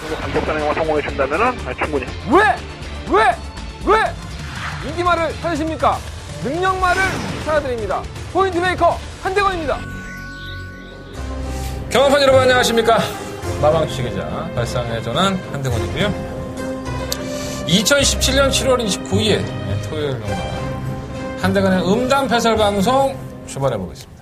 정도 감독단에 성공해 준다면은 충분히. 왜 인기말을 찾으십니까? 능력말을 찾아드립니다. 포인트 메이커 한대건입니다. 경험판 여러분 안녕하십니까? 마방 취재기자 발상의 전환 한대건이고요. 2017년 7월 29일 토요일 경마 한대건의 음담 패설 방송 출발해 보겠습니다.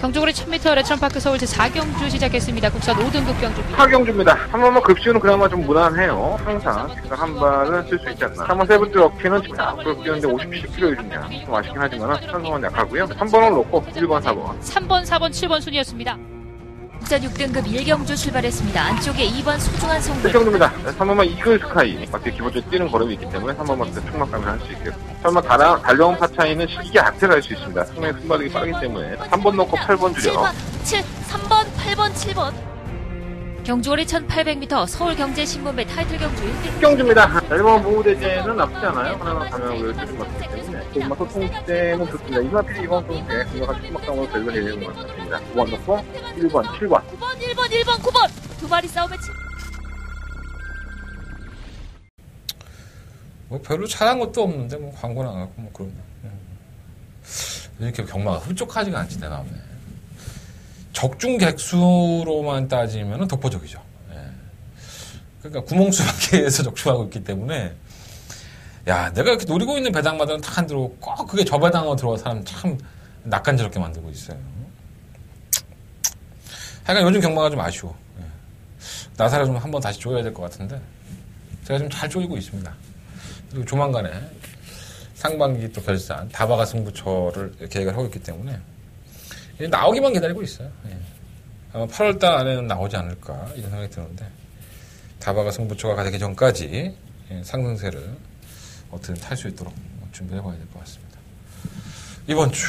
경주거리 1000m 레천파크 서울시 4경주 시작했습니다. 국산 5등급 경주입니다. 4경주입니다. 한 번만 급식은 그나마 좀 무난해요. 항상 한 발은 쓸 수 있지 않나. 3번 세 번째 어깨는 지금 앞으로 뛰었는데 57kg 중량. 좀 아쉽긴 하지만 편성은 약하고요. 3번을 놓고 1번, 4번. 3번, 4번, 7번 순이었습니다. 국산 6등급 1경주 출발했습니다. 안쪽에 2번 소중한 송글. 1경주입니다. 3번만 이글 스카이. 어떻게 기본적으로 뛰는 걸음이 있기 때문에 3번만 충막감을 할 수 있겠고. 3번 달려온 파차이는 시기에 앞에서 할 수 있습니다. 상당히 순발력이 빠르기 때문에 3번 놓고 8번 주려. 3번, 8번, 7번. 경주거리 1800m 서울경제신문배 타이틀 경주 1등. 6경주입니다. 1번 보호대제는 나쁘지 않아요. 하나만 가면 요즘 같기 때문에. 정말 소통 때는 좋습니다. 이마필이 이번 소통때 공격한 충막감으로 결과 내리는 것 같습니다. 9번 놓고 1번, 7번. 9번, 1번, 9번. 두 마리 싸움에 뭐 별로 잘한 것도 없는데 뭐 광고 나가고 뭐 그런 이렇게 경마가 흡족하지가 않지 내 마음에. 적중 객수로만 따지면 독보적이죠. 예. 그러니까 구멍수밖에서 적중하고 있기 때문에 야 내가 이렇게 노리고 있는 배당마다는 다 안 들어오고 꼭 그게 저 배당으로 들어간 사람 참 낯간지럽게 만들고 있어요. 하여간 요즘 경마가 좀 아쉬워. 예. 나사를 좀 한번 다시 조여야 될 것 같은데 제가 좀 잘 조이고 있습니다. 그리고 조만간에 상반기 또 결산 다바가 승부처를 계획을 하고 있기 때문에 나오기만 기다리고 있어요. 예. 아마 8월달 안에는 나오지 않을까 이런 생각이 드는데 다바가 승부처가 가기 전까지 상승세를 어떻게든 탈 수 있도록 준비해봐야 될 것 같습니다. 이번 주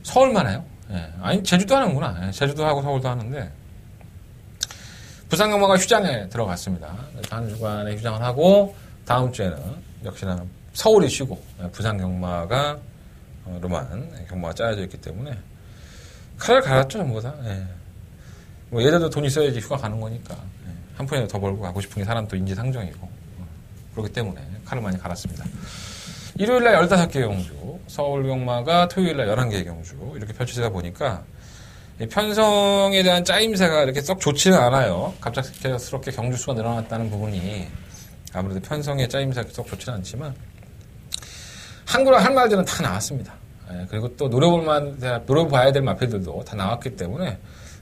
서울만 해요? 예. 아니 제주도 하는구나. 예. 제주도 하고 서울도 하는데 부산경마가 휴장에 들어갔습니다. 한 주간의 휴장을 하고 다음 주에는 역시나 서울이 쉬고 부산경마가 로만 경마가 짜여져 있기 때문에 칼을 갈았죠 전부 다. 예. 뭐 얘들도 돈 있어야지 휴가 가는 거니까 예. 한 푼이라도 더 벌고 가고 싶은 게 사람 또 인지상정이고 그렇기 때문에 칼을 많이 갈았습니다. 일요일날 15개 경주, 서울경마가 토요일날 11개 경주 이렇게 펼치다 보니까 편성에 대한 짜임새가 이렇게 썩 좋지는 않아요. 갑작스럽게 경주수가 늘어났다는 부분이 아무래도 편성의 짜임새가 썩 좋지는 않지만 한국어로 할 말들은 다 나왔습니다. 예, 그리고 또 노려봐야 될 마필들도 다 나왔기 때문에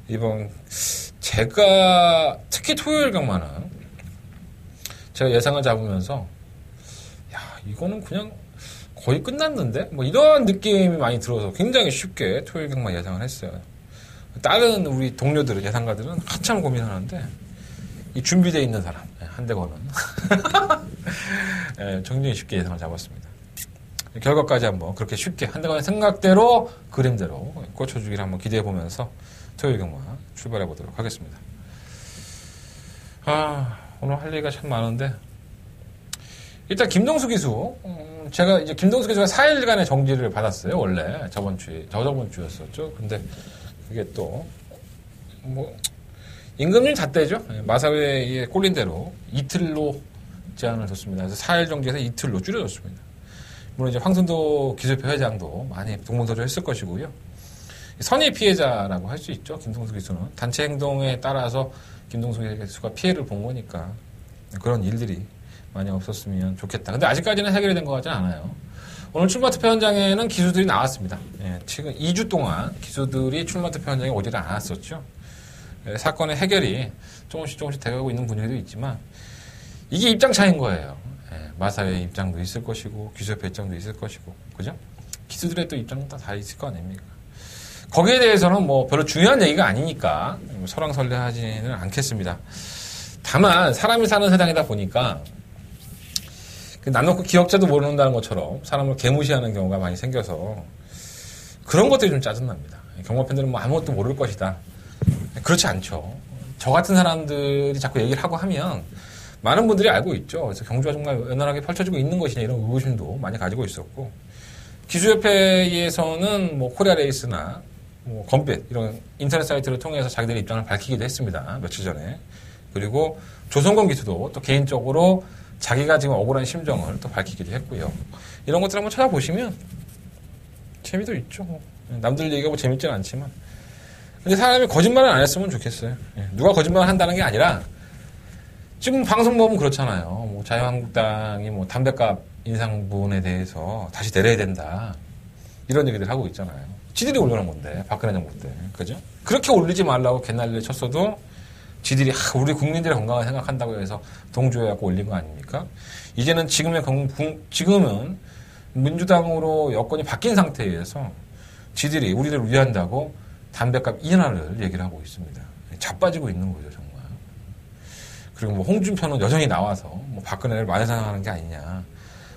이번 제가 특히 토요일 경마는 제가 예상을 잡으면서 야 이거는 그냥 거의 끝났는데 뭐 이런 느낌이 많이 들어서 굉장히 쉽게 토요일 경마 예상을 했어요. 다른 우리 동료들은 예상가들은 한참 고민하는데 이 준비되어 있는 사람 한대건은 예, 굉장히 쉽게 예상을 잡았습니다. 결과까지 한번 그렇게 쉽게 한대건의 생각대로 그림대로 꽂혀주기를 한번 기대해보면서 토요일 경마 출발해보도록 하겠습니다. 오늘 할 얘기가 참 많은데 일단 김동수 기수 제가 이제 김동수 기수가 4일간의 정지를 받았어요. 원래 저저번 주였었죠. 근데 그게 또 뭐 임금님 잣대죠. 마사회에 꼴린 대로 이틀로 제한을 뒀습니다. 그래서 4일 정지에서 이틀로 줄여줬습니다. 물론 이제 황순도 기수협회 회장도 많이 동문서주했을 것이고요. 선의 피해자라고 할 수 있죠. 김동수 기수는 단체 행동에 따라서 김동수 기수가 피해를 본 거니까 그런 일들이 많이 없었으면 좋겠다. 근데 아직까지는 해결이 된 것 같지는 않아요. 오늘 출마 투표 현장에는 기수들이 나왔습니다. 예, 지금 2주 동안 기수들이 출마 투표 현장에 오지를 않았었죠. 사건의 해결이 조금씩 돼가고 있는 분위기도 있지만 이게 입장 차이인 거예요. 마사회 입장도 있을 것이고 기수협회 입장도 있을 것이고 그죠? 기수들의 또 입장도 다 있을 거 아닙니까? 거기에 대해서는 뭐 별로 중요한 얘기가 아니니까 설왕설래하지는 않겠습니다. 다만 사람이 사는 세상이다 보니까 남 놓고 기억자도 모른다는 것처럼 사람을 개무시하는 경우가 많이 생겨서 그런 것들이 좀 짜증납니다. 경마팬들은 뭐 아무것도 모를 것이다. 그렇지 않죠. 저 같은 사람들이 자꾸 얘기를 하고 하면 많은 분들이 알고 있죠. 그래서 경주가 정말 원활하게 펼쳐지고 있는 것이냐 이런 의구심도 많이 가지고 있었고 기수협회에서는 뭐 코리아 레이스나 뭐 건빛 이런 인터넷 사이트를 통해서 자기들의 입장을 밝히기도 했습니다. 며칠 전에. 그리고 조선건 기수도 또 개인적으로 자기가 지금 억울한 심정을 또 밝히기도 했고요. 이런 것들 한번 찾아보시면 재미도 있죠. 남들 얘기가 뭐 재밌지는 않지만. 근데 사람이 거짓말을 안 했으면 좋겠어요. 누가 거짓말을 한다는 게 아니라 지금 방송 보면 그렇잖아요. 뭐 자유한국당이 뭐 담배값 인상분에 대해서 다시 내려야 된다. 이런 얘기들 하고 있잖아요. 지들이 올려놓은 건데, 박근혜 정부 때. 그죠? 그렇게 올리지 말라고 개난리를 쳤어도 지들이 우리 국민들의 건강을 생각한다고 해서 동조해갖고 올린 거 아닙니까? 이제는 지금은 민주당으로 여건이 바뀐 상태에서 지들이 우리를 위한다고 담배값 인하를 얘기를 하고 있습니다. 자빠지고 있는 거죠, 정말. 그리고 뭐 홍준표는 여전히 나와서 뭐 박근혜를 만회사랑하는 게 아니냐.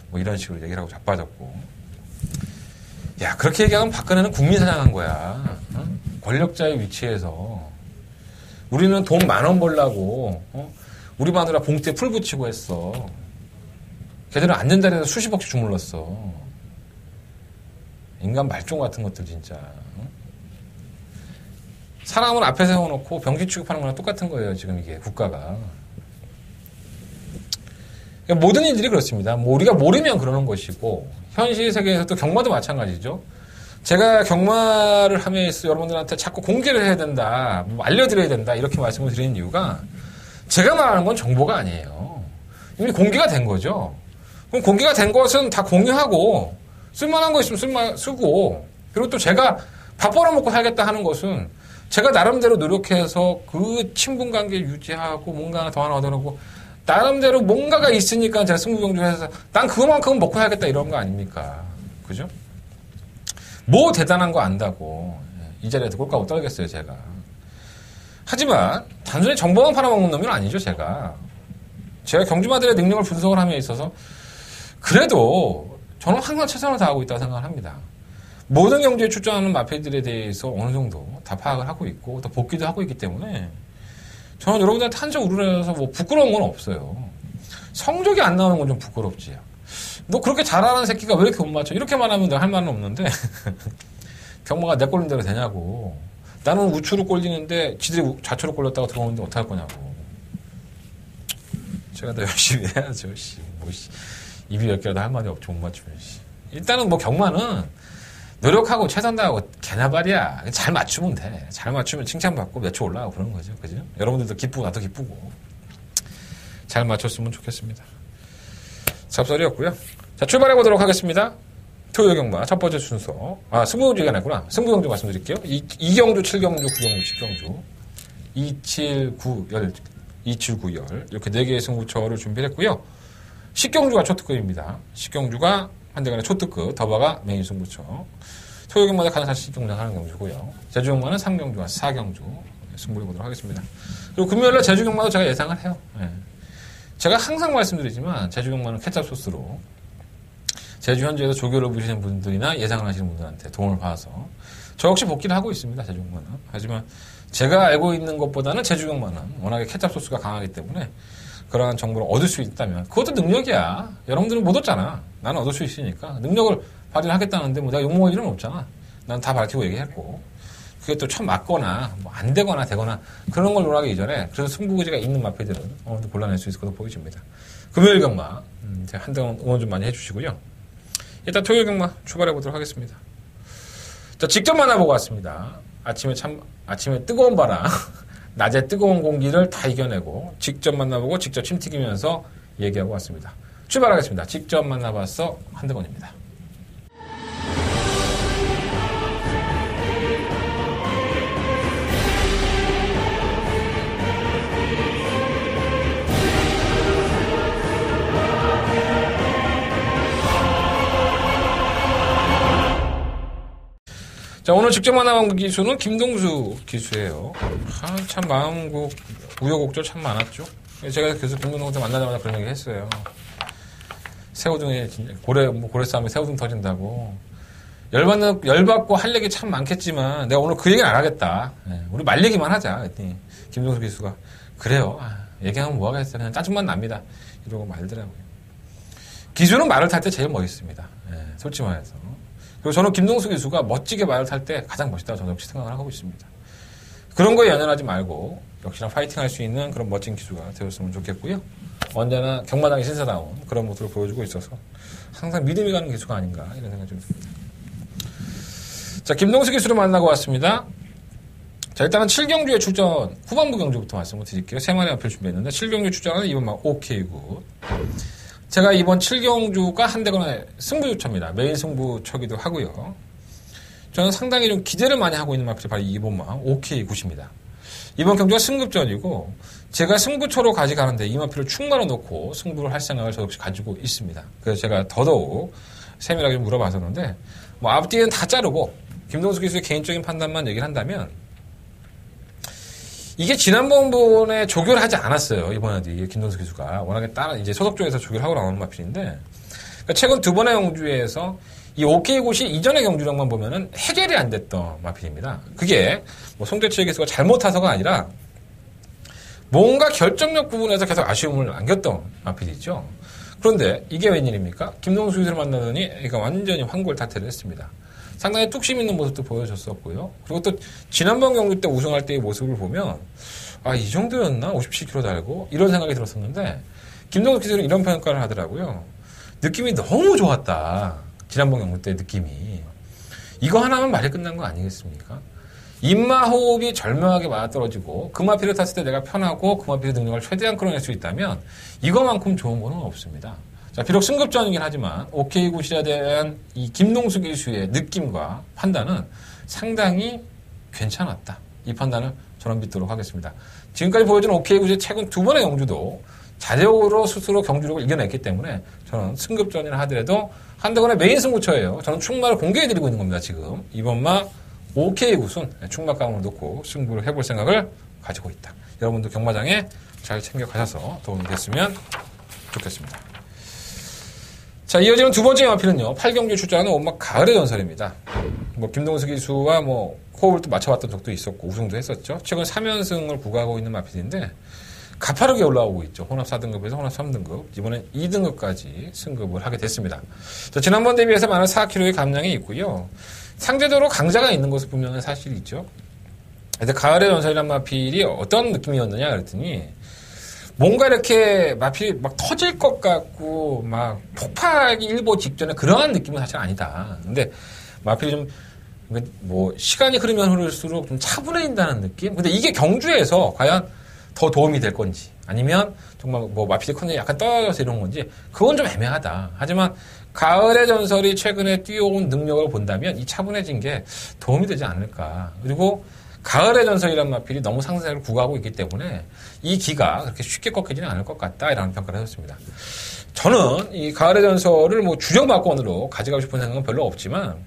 뭐 이런 식으로 얘기를 하고 자빠졌고. 야, 그렇게 얘기하면 박근혜는 국민 사냥한 거야. 어? 권력자의 위치에서. 우리는 돈 10,000원 벌라고, 우리 마누라 봉투에 풀 붙이고 했어. 걔들은 앉은 자리에서 수십억씩 주물렀어. 인간 말종 같은 것들, 진짜. 사람을 앞에 세워놓고 병기 취급하는 거랑 똑같은 거예요, 지금 이게, 국가가. 그러니까 모든 일들이 그렇습니다. 뭐 우리가 모르면 그러는 것이고, 현실 세계에서도 경마도 마찬가지죠. 제가 경마를 하면서 여러분들한테 자꾸 공개를 해야 된다, 뭐 알려드려야 된다, 이렇게 말씀을 드리는 이유가 제가 말하는 건 정보가 아니에요. 이미 공개가 된 거죠. 그럼 공개가 된 것은 다 공유하고 쓸만한 거 있으면 쓰고, 그리고 또 제가 밥 벌어먹고 살겠다 하는 것은 제가 나름대로 노력해서 그 친분관계 유지하고 뭔가 더 하나 얻어내고 나름대로 뭔가가 있으니까 제가 승부경주해서 난 그거만큼은 먹고 살겠다 이런 거 아닙니까? 그죠? 뭐 대단한 거 안다고 이 자리에서 꼴까고 떨겠어요, 제가. 하지만 단순히 정보만 팔아먹는 놈은 아니죠, 제가. 제가 경주마들의 능력을 분석을 함에 있어서 그래도 저는 항상 최선을 다하고 있다고 생각을 합니다. 모든 경주에 출전하는 마피들에 대해서 어느 정도 다 파악을 하고 있고 또 복귀도 하고 있기 때문에 저는 여러분들한테 한점 우르르해서 뭐 부끄러운 건 없어요. 성적이 안 나오는 건 좀 부끄럽지. 너 그렇게 잘하는 새끼가 왜 이렇게 못 맞춰? 이렇게만 하면 내가 할 말은 없는데 경마가 내 꼴린 대로 되냐고. 나는 우측으로 꼴리는데 지들이 좌측으로 꼴렸다고 들어오는데 어떡할 거냐고. 제가 더 열심히 해야죠. 입이 10개라도 할 말이 없지 못 맞추면. 일단은 뭐 경마는 노력하고 최선 다하고 개나발이야. 잘 맞추면 돼. 잘 맞추면 칭찬받고 몇 초 올라가고 그런 거죠. 그죠? 여러분들도 기쁘고 나도 기쁘고. 잘 맞췄으면 좋겠습니다. 잡설이었고요. 자, 출발해 보도록 하겠습니다. 토요일 경마 첫 번째 순서. 승부경주 얘기 안 했구나. 승부경주 말씀드릴게요. 2경주, 7경주, 9경주, 10경주, 279열 이렇게 4개의 승부처를 준비했고요. 10경주가 초특급입니다. 10경주가 한대간의 초특급, 더바가 메인 승부처. 토요일 경마다 가장 사실 10경주 하는 경주고요. 제주 경마는 3경주와 4경주 승부해 보도록 하겠습니다. 그리고 금요일날 제주 경마도 제가 예상을 해요. 네. 제가 항상 말씀드리지만 제주 경마는 케찹 소스로 제주 현지에서 조교를 보시는 분들이나 예상을 하시는 분들한테 도움을 받아서 저 역시 복귀를 하고 있습니다. 제주 경마는. 하지만 제가 알고 있는 것보다는 제주 경마는 워낙에 케찹 소스가 강하기 때문에 그러한 정보를 얻을 수 있다면 그것도 능력이야. 여러분들은 못 얻잖아. 나는 얻을 수 있으니까 능력을 발휘를 하겠다는데 뭐 내가 욕먹을 일은 없잖아. 난 다 밝히고 얘기했고 그게 또 참 맞거나 뭐 안 되거나 되거나 그런 걸 논하기 이전에 그래서 승부의지가 있는 마피들은 어느 정도 골라낼 수 있을 것으로 보여집니다. 금요일 경마 한동안 응원 좀 많이 해주시고요. 일단 토요일 경마 출발해 보도록 하겠습니다. 자, 직접 만나보고 왔습니다. 아침에 뜨거운 바람 낮에 뜨거운 공기를 다 이겨내고 직접 만나보고 직접 침 튀기면서 얘기하고 왔습니다. 출발하겠습니다. 직접 만나봤어 한대건입니다. 자, 오늘 직접 만나본 기수는 김동수 기수예요. 참 마음고 우여곡절 참 많았죠. 제가 계속 김동수 만나자마자 그런 얘기 했어요. 새우등에 진짜 고래 싸움에 새우등 터진다고. 열받고 할 얘기 참 많겠지만 내가 오늘 그 얘기는 안 하겠다. 우리 말 얘기만 하자. 그랬더니 김동수 기수가 그래요. 얘기하면 뭐 하겠어. 그냥 짜증만 납니다. 이러고 말더라고요. 기수는 말을 탈 때 제일 멋있습니다. 솔직히 말해서. 그리고 저는 김동수 기수가 멋지게 말을 탈 때 가장 멋있다고 저는 역시 생각을 하고 있습니다. 그런 거에 연연하지 말고 역시나 파이팅할 수 있는 그런 멋진 기수가 되었으면 좋겠고요. 언제나 경마장의 신사다운 그런 모습을 보여주고 있어서 항상 믿음이 가는 기수가 아닌가 이런 생각이 좀 듭니다. 자, 김동수 기수를 만나고 왔습니다. 자, 일단은 7경주의 출전, 후반부 경주부터 말씀을 드릴게요. 3마리 앞을 준비했는데, 7경주 출전은 이번 막 오케이 굿. 제가 이번 7경주가 한대건의 승부주처입니다. 메인 승부처기도 하고요. 저는 상당히 좀 기대를 많이 하고 있는 마필이 바로 이번만 오케이 굿입니다. 이번 경주가 승급전이고, 제가 승부처로 가져가는데 이 마필을 충만을 놓고 승부를 할 생각을 저 역시 가지고 있습니다. 그래서 제가 더더욱 세밀하게 좀 물어봤었는데, 뭐 앞뒤는 다 자르고, 김동수 기수의 개인적인 판단만 얘기를 한다면, 이게 지난번에 조교를 하지 않았어요. 이번에도 이게 김동수 기수가. 워낙에 다른 이제 소속 쪽에서 조교를 하고 나오는 마필인데, 그러니까 최근 2번의 경주에서 이 오케이 굿이 이전의 경주력만 보면은 해결이 안 됐던 마필입니다. 그게 뭐 송대철 기수가 잘못 타서가 아니라 뭔가 결정력 부분에서 계속 아쉬움을 안겼던 마필이죠. 그런데 이게 웬일입니까? 김동수 기수를 만나더니 그러니까 완전히 환골탈태를 했습니다. 상당히 뚝심 있는 모습도 보여줬었고요. 그리고 또 지난번 경주 때 우승할 때의 모습을 보면 아, 이 정도였나? 57km 달고 이런 생각이 들었었는데 김동수 기수는 이런 평가를 하더라고요. 느낌이 너무 좋았다. 지난번 경주 때 느낌이. 이거 하나면 말이 끝난 거 아니겠습니까? 입마호흡이 절묘하게 맞아떨어지고 그 마필을 탔을 때 내가 편하고 그 마필의 능력을 최대한 끌어낼 수 있다면 이거만큼 좋은 거는 없습니다. 자, 비록 승급전이긴 하지만 오케이 굿에 대한 이 김동수 기수의 느낌과 판단은 상당히 괜찮았다. 이 판단을 저는 믿도록 하겠습니다. 지금까지 보여준 오케이 굿의 최근 2번의 경주도 자력으로 스스로 경주력을 이겨냈기 때문에 저는 승급전이라 하더라도 한대건의 메인 승부처예요. 저는 충마를 공개해드리고 있는 겁니다. 지금 이번마 오케이 굿은 충마감을 놓고 승부를 해볼 생각을 가지고 있다. 여러분도 경마장에 잘 챙겨가셔서 도움이 됐으면 좋겠습니다. 자, 이어지는 두 번째 마필은요, 8경주 출전하는 온막 가을의 전설입니다. 뭐, 김동수 기수와 뭐, 호흡을 또 맞춰봤던 적도 있었고, 우승도 했었죠. 최근 3연승을 구가하고 있는 마필인데, 가파르게 올라오고 있죠. 혼합 4등급에서 혼합 3등급. 이번엔 2등급까지 승급을 하게 됐습니다. 자, 지난번 대비해서 많은 4kg의 감량이 있고요. 상대적으로 강자가 있는 것은 분명한 사실이죠. 근데 가을의 전설이란 마필이 어떤 느낌이었느냐 그랬더니, 뭔가 이렇게 마필이 막 터질 것 같고 막 폭발하기 일보 직전에 그러한 느낌은 사실 아니다. 근데 마필이 좀 뭐 시간이 흐르면 흐를수록 좀 차분해진다는 느낌? 근데 이게 경주에서 과연 더 도움이 될 건지 아니면 정말 뭐 마필의 컨디션이 약간 떨어져서 이런 건지 그건 좀 애매하다. 하지만 가을의 전설이 최근에 뛰어온 능력을 본다면 이 차분해진 게 도움이 되지 않을까. 그리고 가을의 전설이란 마필이 너무 상승세를 구가하고 있기 때문에 이 기가 그렇게 쉽게 꺾이지는 않을 것 같다라는 평가를 하셨습니다. 저는 이 가을의 전설을 뭐 주력마권으로 가져가고 싶은 생각은 별로 없지만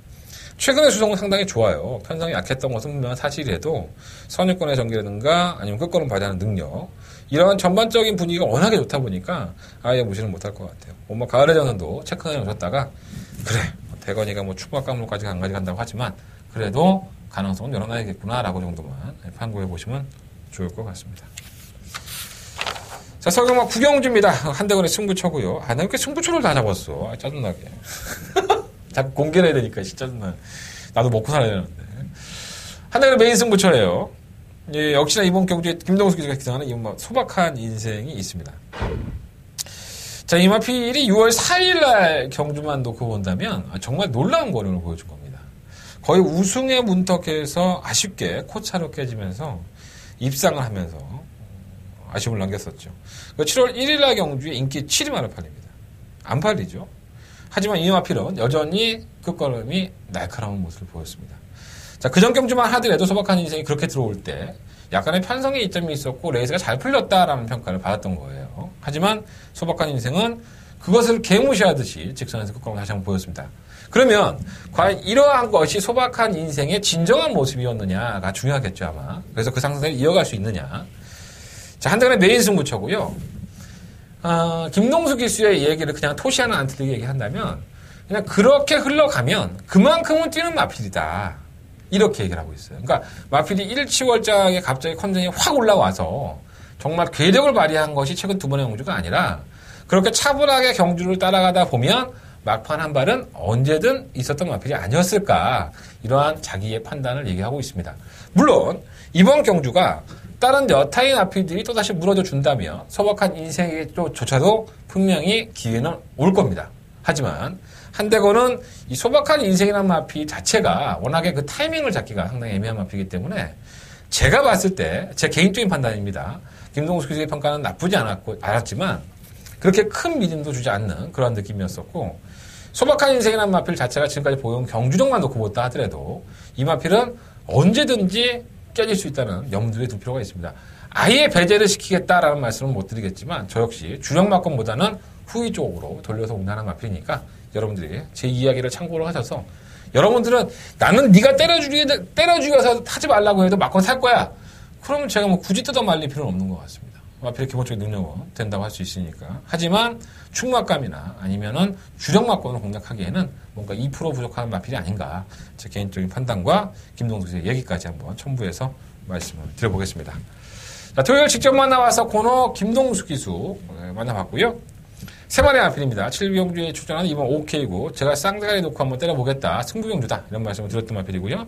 최근의 수성은 상당히 좋아요. 편성이 약했던 것은 분명한 사실이라도 선유권의 전개라든가 아니면 끝걸음 발휘하는 능력 이런 전반적인 분위기가 워낙에 좋다 보니까 아예 무시는 못할 것 같아요. 뭐 가을의 전선도 체크에 오셨다가 그래 대건이가 뭐 축구학과물까지 안 가져간다고 하지만 그래도 가능성은 열어놔야겠구나라고 정도만 판고해 보시면 좋을 것 같습니다. 자, 서경마 구경주입니다. 한대건의 승부처고요. 아, 나 이렇게 승부처를 다 잡았어. 아, 짜증나게. 자꾸 공개를 해야 되니까 진짜 짜증나. 나도 먹고 살아야 되는데. 한대건의 메인 승부처예요. 예, 역시나 이번 경주에 김동수 기자가 기장하는 이 소박한 인생이 있습니다. 자, 이 마필이 6월 4일날 경주만 놓고 본다면 정말 놀라운 거림을 보여준 겁니다. 거의 우승에 문턱해서 아쉽게 코차로 깨지면서 입상을 하면서 아쉬움을 남겼었죠. 7월 1일날 경주에 인기 7위만을 팔립니다. 안 팔리죠. 하지만 이 마필은 여전히 끝걸음이 날카로운 모습을 보였습니다. 자, 그전 경주만 하더라도 소박한 인생이 그렇게 들어올 때 약간의 편성의 이점이 있었고 레이스가 잘 풀렸다라는 평가를 받았던 거예요. 하지만 소박한 인생은 그것을 개무시하듯이 직선에서 끝걸음을 다시 한번 보였습니다. 그러면 과연 이러한 것이 소박한 인생의 진정한 모습이었느냐가 중요하겠죠 아마. 그래서 그 상승세를 이어갈 수 있느냐. 자, 한대건의 메인 승부처고요. 김동수 기수의 얘기를 그냥 토시 하나 안 틀리게 얘기한다면 그냥 그렇게 흘러가면 그만큼은 뛰는 마필이다. 이렇게 얘기를 하고 있어요. 그러니까 마필이 일치월장에 갑자기 컨디션이 확 올라와서 정말 괴력을 발휘한 것이 최근 2번의 경주가 아니라 그렇게 차분하게 경주를 따라가다 보면 막판 한 발은 언제든 있었던 마필이 아니었을까 이러한 자기의 판단을 얘기하고 있습니다. 물론 이번 경주가 다른 여타의 마필들이 또다시 무너져 준다면 소박한 인생에조차도 분명히 기회는 올 겁니다. 하지만 한대건은 이 소박한 인생이라는 마필 자체가 워낙에 그 타이밍을 잡기가 상당히 애매한 마필이기 때문에 제가 봤을 때 제 개인적인 판단입니다. 김동숙 기수의 평가는 나쁘지 않았지만 그렇게 큰 믿음도 주지 않는 그런 느낌이었었고 소박한 인생이라는 마필 자체가 지금까지 보여온 경주력만 놓고 본다 하더라도 이 마필은 언제든지 깨질 수 있다는 염두에 둘 필요가 있습니다. 아예 배제를 시키겠다라는 말씀은 못 드리겠지만 저 역시 주력 막건보다는 후위 쪽으로 돌려서 운행하는 마필이니까 여러분들이 제 이야기를 참고로 하셔서 여러분들은 나는 네가 때려주기 위해서 타지 말라고 해도 막건 살 거야. 그러면 제가 뭐 굳이 뜯어 말릴 필요는 없는 것 같습니다. 마필의 기본적인 능력은 된다고 할 수 있으니까. 하지만 충막감이나 아니면은 주력 막건을 공략하기에는 뭔가 2% 부족한 마필이 아닌가. 제 개인적인 판단과 김동숙 씨의 얘기까지 한번 첨부해서 말씀을 드려보겠습니다. 자, 토요일 직접 만나와서 코너 김동숙 기수 만나봤고요. 세 마리 마필입니다. 7경주에 출전하는 이번 5K고 제가 쌍대가리 놓고 한번 때려보겠다. 승부경주다. 이런 말씀을 드렸던 마필이고요.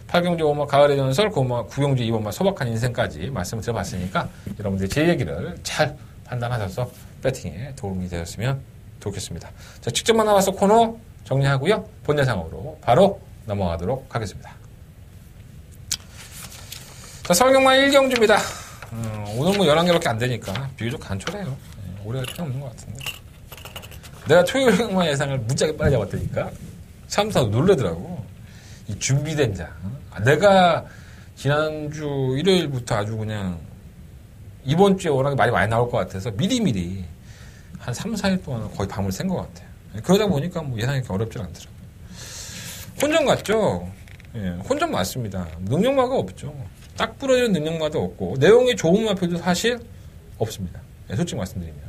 8경주 5마 가을의 전설, 9경주 2번마 소박한 인생까지 말씀을 드려봤으니까 여러분들이 제 얘기를 잘 판단하셔서 배팅에 도움이 되었으면 좋겠습니다. 자, 직접 만나와서 코너 정리하고요. 본 예상으로 바로 넘어가도록 하겠습니다. 자, 서울경마 1경주입니다. 오늘 뭐 11개밖에 안 되니까 비교적 간촐해요. 오래 할 필요 없는 것 같은데. 내가 토요일 경마 예상을 무지하게 빨리 잡았다니까. 참사 놀래더라고. 이 준비된 자. 내가 지난주 일요일부터 아주 그냥 이번 주에 워낙에 말이 많이 나올 것 같아서 미리미리 한 3, 4일 동안 거의 밤을 샌 것 같아요. 그러다 보니까 뭐 예상이 그렇게 어렵진 않더라고요. 혼전 같죠? 예, 혼전 맞습니다. 능력마가 없죠. 딱 부러지는 능력마도 없고 내용이 좋은 마필도 사실 없습니다. 예, 솔직히 말씀드리면.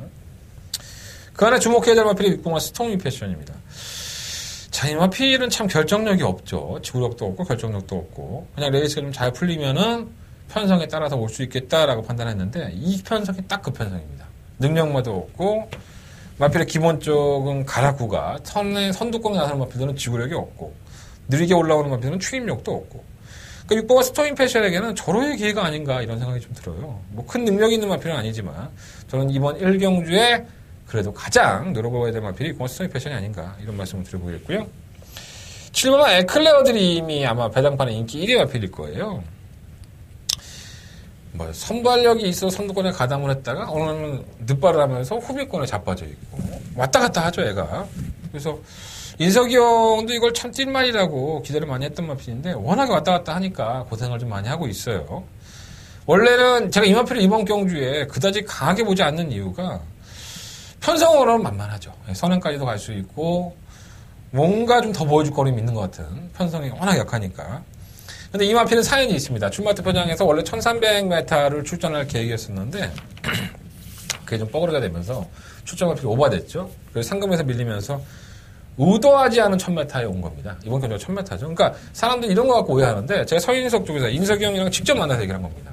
그 안에 주목해야 될 마필이 빅봉화 스토미 패션입니다. 자, 이 마필은 참 결정력이 없죠. 지구력도 없고 결정력도 없고 그냥 레이스가 좀 잘 풀리면은 편성에 따라서 올 수 있겠다라고 판단했는데 이 편성이 딱 그 편성입니다. 능력마도 없고 마필의 기본적인 가락구가 선두권에 나서는 마필들은 지구력이 없고 느리게 올라오는 마필들은 추임력도 없고 그러니까 6번과 스토인 패션에게는 절호의 기회가 아닌가 이런 생각이 좀 들어요. 뭐 큰 능력이 있는 마필은 아니지만 저는 이번 1경주에 그래도 가장 노려봐야 될 마필이 6번 스토인 패션이 아닌가 이런 말씀을 드려보겠고요. 7번은 에클레어 드림이 아마 배당판의 인기 1위 마필일 거예요. 뭐 선발력이 있어 선두권에 가담을 했다가 오늘은 늦발을 하면서 후비권에 자빠져 있고 왔다 갔다 하죠 애가. 그래서 인석이 형도 이걸 참 뛸만이라고 기대를 많이 했던 마필인데 워낙에 왔다 갔다 하니까 고생을 좀 많이 하고 있어요. 원래는 제가 이 마필을 이번 경주에 그다지 강하게 보지 않는 이유가 편성으로는 만만하죠. 선행까지도 갈 수 있고 뭔가 좀 더 보여줄 거림이 있는 것 같은 편성이 워낙 약하니까. 근데 이 마필은 사연이 있습니다. 출마트 표장에서 원래 1300m를 출전할 계획이었었는데 그게 좀 뻐그레가 되면서 출전 마필이 오버됐죠. 그래서 상금에서 밀리면서 의도하지 않은 1000m에 온 겁니다. 이번 경주가 1000m죠. 그러니까 사람들이 이런 거 갖고 오해하는데 제가 서인석 쪽에서 인석이 형이랑 직접 만나서 얘기를 한 겁니다.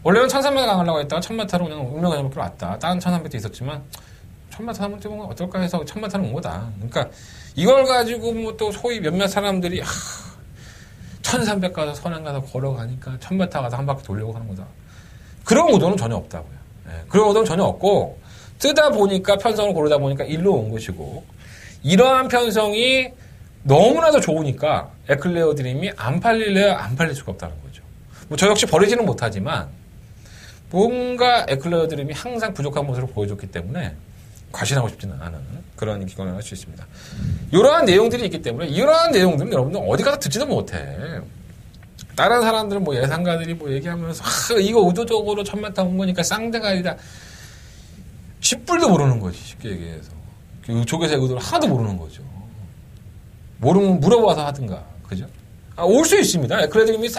원래는 1300 가려고 했다가 1000m로 그냥 운명의 길로 왔다. 다른 1300도 있었지만 1000m 한번 뛰면 어떨까 해서 1000m는 온 거다. 그러니까 이걸 가지고 뭐 또 소위 몇몇 사람들이 1300 가서 선행 가서 걸어가니까 1000m 가서 한 바퀴 돌려고 하는 거다. 그런 의도는 전혀 없다고요. 네, 그런 의도는 전혀 없고 뜨다 보니까 편성을 고르다 보니까 일로 온 것이고 이러한 편성이 너무나도 좋으니까 에클레어 드림이 안 팔릴래야 안 팔릴 수가 없다는 거죠. 뭐 저 역시 버리지는 못하지만 뭔가 에클레어 드림이 항상 부족한 모습을 보여줬기 때문에 과신하고 싶지는 않은 그런 기권을 할 수 있습니다. 이러한 내용들이 있기 때문에 이러한 내용들은 여러분들 어디 가서 듣지도 못해. 다른 사람들은 뭐 예상가들이 뭐 얘기하면서 이거 의도적으로 1000m 온 거니까 쌍대가 아니다. 10불도 모르는 거지 쉽게 얘기해서. 그 조계사 의도를 하나도 모르는 거죠. 모르면 물어봐서 하든가. 그죠? 올 수 있습니다. 그래도 이미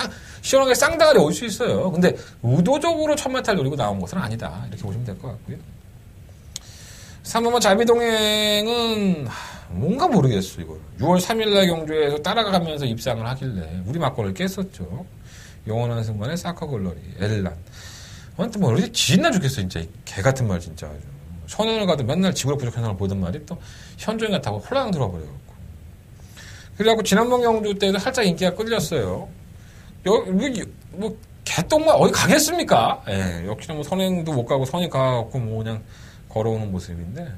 시원하게 쌍대가리 올 수 있어요. 근데 의도적으로 1000m를 노리고 나온 것은 아니다. 이렇게 보시면 될 것 같고요. 3번은 잘미동행은 뭔가 모르겠어 이걸. 6월 3일날 경주에서 따라가면서 입상을 하길래 우리 막걸을 깼었죠. 영원한 순간에 사커글러리 엘란. 아무튼 뭐 이렇게 지나 죽겠어 진짜 이 개같은 말 진짜 아주. 선행을 가도 맨날 지구력 부족한 사람을 보던 말이 또 현종이 같다고 홀랑 들어버려갖고. 그래갖고 지난번 경주 때도 살짝 인기가 끌렸어요. 개똥만 어디 가겠습니까? 예, 역시나 뭐 선행도 못 가고 선이 가갖고 뭐 그냥 걸어오는 모습인데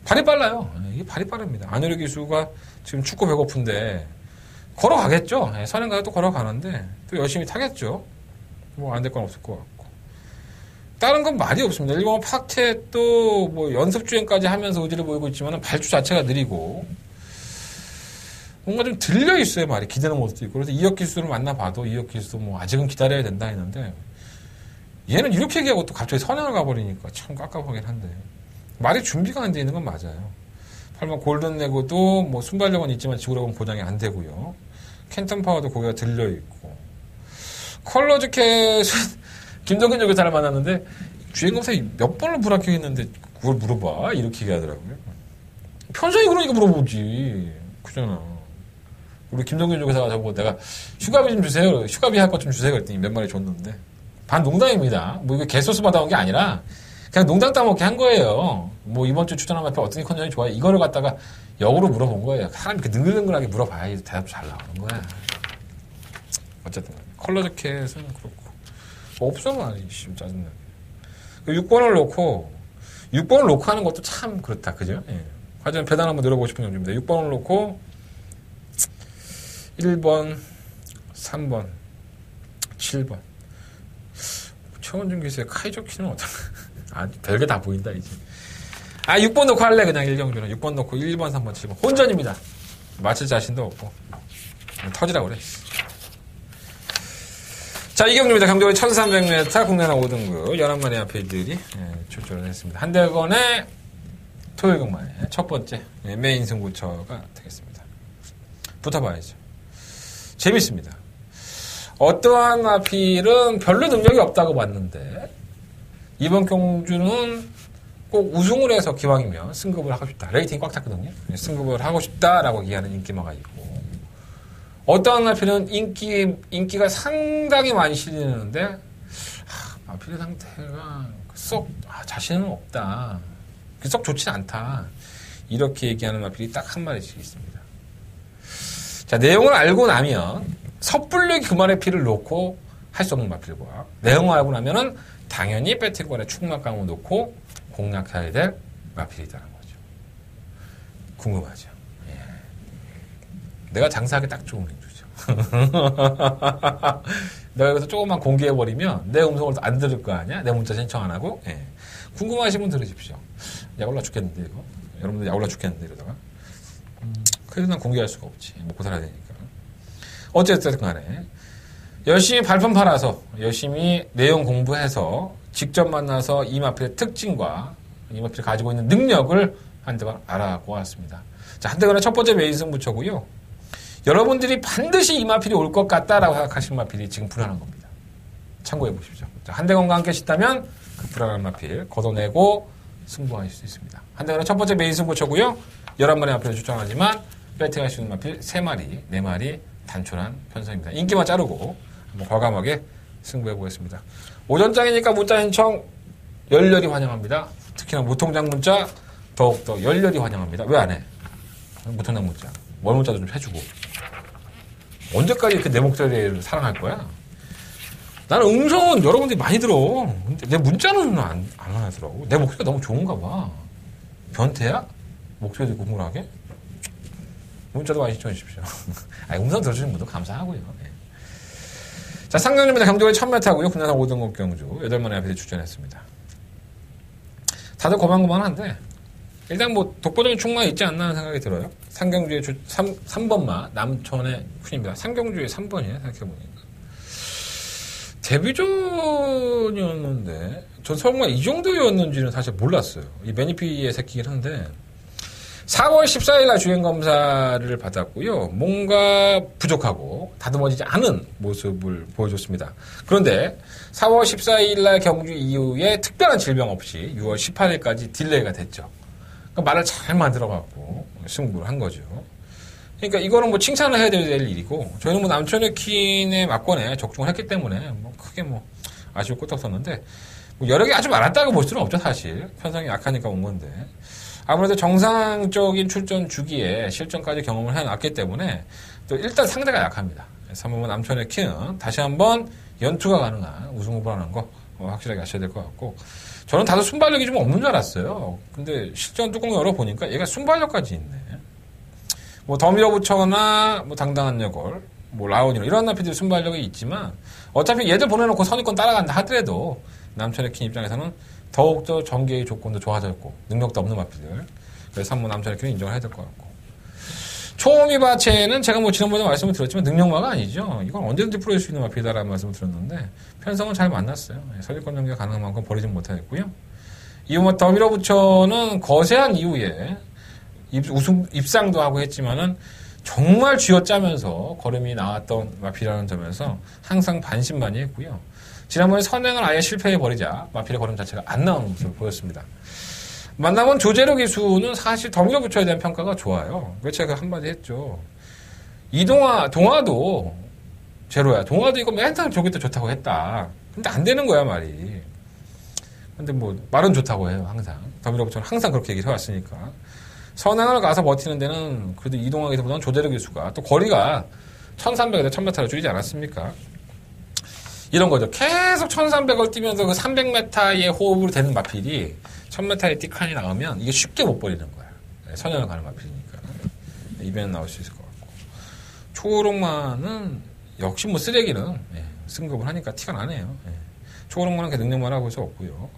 발이 빨라요. 예, 이게 발이 빠릅니다. 안효리 기수가 지금 춥고 배고픈데 걸어가겠죠. 예, 선행 가도 또 걸어가는데 또 열심히 타겠죠. 뭐 안 될 건 없을 것 같고. 다른 건 말이 없습니다. 일본 팍테 또 뭐 연습 주행까지 하면서 의지를 보이고 있지만 발주 자체가 느리고 뭔가 좀 들려 있어요, 말이. 기대는 모습도 있고. 그래서 이혁 기수를 만나봐도 이혁 기수도 뭐 아직은 기다려야 된다 했는데 얘는 이렇게 얘기하고 또 갑자기 선행을 가버리니까 참 깝깝하긴 한데 말이 준비가 안 돼 있는 건 맞아요. 8번 골든 레고도 뭐 순발력은 있지만 지구력은 보장이 안 되고요. 캔턴 파워도 거기가 들려 있고 컬러즈 캣은 김정근 요기사를 만났는데 주행검사 몇 번을 불합격했는데 그걸 물어봐 이렇게 얘기하더라고요. 편성이 그러니까 물어보지. 그잖아. 우리 김정균 조교사가 저보고 내가 휴가비 좀 주세요. 휴가비 할 것 좀 주세요. 그랬더니 몇 마리 줬는데. 반 농담입니다. 뭐 이거 개소스 받아온 게 아니라 그냥 농담 따먹게 한 거예요. 뭐 이번 주 추천한 앞에 어떤 컨디션이 좋아요. 이거를 갖다가 역으로 물어본 거예요. 사람이 이렇게 능글능글하게 물어봐야 대답 잘 나오는 거야. 어쨌든 컬러 자켓은 그렇고. 없어 말이 좀 짜증나게. 6번을 놓고 하는 것도 참 그렇다. 그죠? 예. 화전 배당 한번 늘어보고 싶은 점입니다. 6번을 놓고 1번, 3번, 7번. 최원준 기수의 카이조키는 어떤가? 아, 별게 다 보인다, 이제. 6번 놓고 할래, 그냥 일경주는. 6번 놓고 1번, 3번, 7번. 혼전입니다. 맞힐 자신도 없고. 터지라고 그래. 자, 이경주입니다. 경주의 1300m 국내나 5등급 11마리 앞에들이 출전을 했습니다. 한대건의 토요일 경마의 첫 번째 메인 승부처가 되겠습니다. 붙어봐야죠. 재밌습니다. 어떠한 마필은 별로 능력이 없다고 봤는데 이번 경주는 꼭 우승을 해서 기왕이면 승급을 하고 싶다. 레이팅이 꽉 찼거든요. 승급을 하고 싶다라고 얘기하는 인기마가 있고 어떠한 마필은 인기가 상당히 많이 실리는데 마필의 상태가 썩 자신은 없다. 썩 좋지 않다. 이렇게 얘기하는 마필이 딱 한 마리씩 있습니다. 자, 내용을 알고 나면 섣불리 그만의 피를 놓고 할 수 없는 마필과 내용을 알고 나면은 당연히 배팅권에 충막감을 놓고 공략해야 될 마필이라는 거죠. 궁금하죠? 예. 내가 장사하기 딱 좋은 행주죠. 내가 여기서 조금만 공개해버리면 내 음성을 안 들을 거 아니야? 내 문자 신청 안 하고? 예. 궁금하신 분 들으십시오. 약 올라 죽겠는데, 이거. 여러분들 약 올라 죽겠는데, 이러다가. 그래도 난 공개할 수가 없지. 먹고 살아야 되니까. 어쨌든 간에 열심히 발품 팔아서 열심히 내용 공부해서 직접 만나서 이 마필의 특징과 이 마필이 가지고 있는 능력을 한대건 알아보았습니다. 자, 한대건의 첫 번째 메인 승부처고요. 여러분들이 반드시 이 마필이 올 것 같다라고 생각하시는 마필이 지금 불안한 겁니다. 참고해 보십시오. 자, 한대건과 함께 싶다면 그 불안한 마필 걷어내고 승부하실 수 있습니다. 한대건의 첫 번째 메인 승부처고요. 11마리 마필을 추천하지만 배팅할 수 있는 마필 3마리, 4마리 단촐한 편성입니다. 인기만 자르고 한번 과감하게 승부해 보겠습니다. 오전장이니까 문자 신청 열렬히 환영합니다. 특히나 무통장 문자 더욱더 열렬히 환영합니다. 왜 안 해? 무통장 문자. 월 문자도 좀 해주고. 언제까지 내 목소리를 사랑할 거야? 나는 음성은 여러분들이 많이 들어. 근데 내 문자는 안 하더라고. 내 목소리가 너무 좋은가 봐. 변태야? 목소리 듣고 우물하게? 문자도 많이 시청해 주십시오. 음성 들어주시는 분도 감사하고요. 네. 자, 상경주입니다. 경주의 1000m고요. 국내산 5등급 경주 8마리 앞에 출전했습니다. 다들 고만고만한데 일단 뭐 독보적인 충만이 있지 않나 하는 생각이 들어요. 상경주의 3번마 남천의 훈입니다. 상경주의 3번이에요. 생각해보니까. 데뷔전이었는데 전 설마 이 정도였는지는 사실 몰랐어요. 이 매니피의 새끼긴 한데 4월 14일 날 주행검사를 받았고요. 뭔가 부족하고 다듬어지지 않은 모습을 보여줬습니다. 그런데 4월 14일 날 경주 이후에 특별한 질병 없이 6월 18일까지 딜레이가 됐죠. 그러니까 말을 잘 만들어갖고 승부를 한 거죠. 그러니까 이거는 뭐 칭찬을 해야 될 일이고 저희는 뭐 남천의 킨의 막권에 적중을 했기 때문에 뭐 크게 뭐 아쉬울 것도 없었는데 뭐 여력이 아주 많았다고 볼 수는 없죠, 사실. 편성이 약하니까 온 건데. 아무래도 정상적인 출전 주기에 실전까지 경험을 해놨기 때문에 또 일단 상대가 약합니다. 3번은 남천의 키는 다시 한번 연투가 가능한 우승 후보라는 거 확실하게 아셔야 될 것 같고, 저는 다소 순발력이 좀 없는 줄 알았어요. 근데 실전 뚜껑 열어보니까 얘가 순발력까지 있네. 뭐 더 밀어붙여나 뭐 당당한 여걸, 뭐 라온이나 이런 나피들이 순발력이 있지만 어차피 얘들 보내놓고 선입권 따라간다 하더라도 남천의 킨 입장에서는 더욱더 전개의 조건도 좋아졌고 능력도 없는 마피들. 그래서 3번 남천의 킨은 인정을 해야 될 것 같고, 초미바체는 제가 뭐 지난번에 말씀을 드렸지만 능력마가 아니죠. 이건 언제든지 풀어줄 수 있는 마피다라는 말씀을 드렸는데 편성은 잘 만났어요. 선입권 전개가 가능한 만큼 버리지 못하겠고요. 이후 더 밀어붙여는 거세한 이후에 입상도 하고 했지만은 정말 쥐어짜면서 걸음이 나왔던 마피라는 점에서 항상 반신반의했고요. 지난번에 선행을 아예 실패해버리자 마필의 걸음 자체가 안 나오는 모습을 보였습니다. 만나면 조재료 기수는 사실 더 밀어붙여야 되는 평가가 좋아요. 그래서 제가 한마디 했죠. 동화도 제로야. 동화도 이거 맨날 저기 또 좋다고 했다. 근데 안 되는 거야, 말이. 근데 뭐 말은 좋다고 해요, 항상. 더 밀어붙여는 항상 그렇게 얘기를 해왔으니까. 선행을 가서 버티는 데는 그래도 이동하기보다는 조재료 기수가 또 거리가 1300에서 1000m를 줄이지 않았습니까? 이런 거죠. 계속 1300을 뛰면서 그 300m의 호흡으로 되는 마필이 1000m의 띠칸이 나오면 이게 쉽게 못 버리는 거야. 선행을 가는 마필이니까. 이변은 나올 수 있을 것 같고. 초록만은 역시 뭐 쓰레기는 승급을 하니까 티가 나네요. 초록만은 그 능력만 하고 있어 없고요.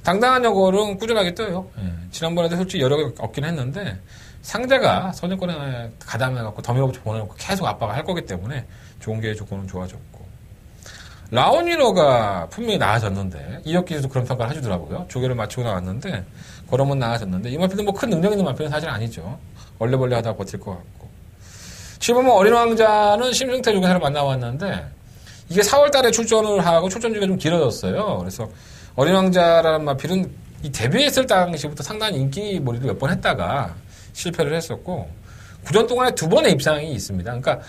당당한 여걸은 꾸준하게 떠요. 지난번에도 솔직히 여력이 없긴 했는데 상대가 선행권에 가담해갖고 더 밀어붙여 보내놓고 계속 압박을 할 거기 때문에 좋은 기회 조건은 좋아졌고, 라온위너가 분명히 나아졌는데 이혁기에서도 그런 평가를 해주더라고요. 조개를 맞추고 나왔는데 걸음은 나아졌는데 이 마필은 뭐 큰 능력 있는 마필은 사실 아니죠. 얼레벌레 하다가 버틸 것 같고, 7번 어린 왕자는 심승태 조개사를 만나왔는데 이게 4월 달에 출전을 하고 출전 주기가 좀 길어졌어요. 그래서 어린 왕자라는 마필은 이 데뷔했을 당시부터 상당히 인기 몰이를 몇 번 했다가 실패를 했었고, 구전 동안에 2번의 입상이 있습니다. 그러니까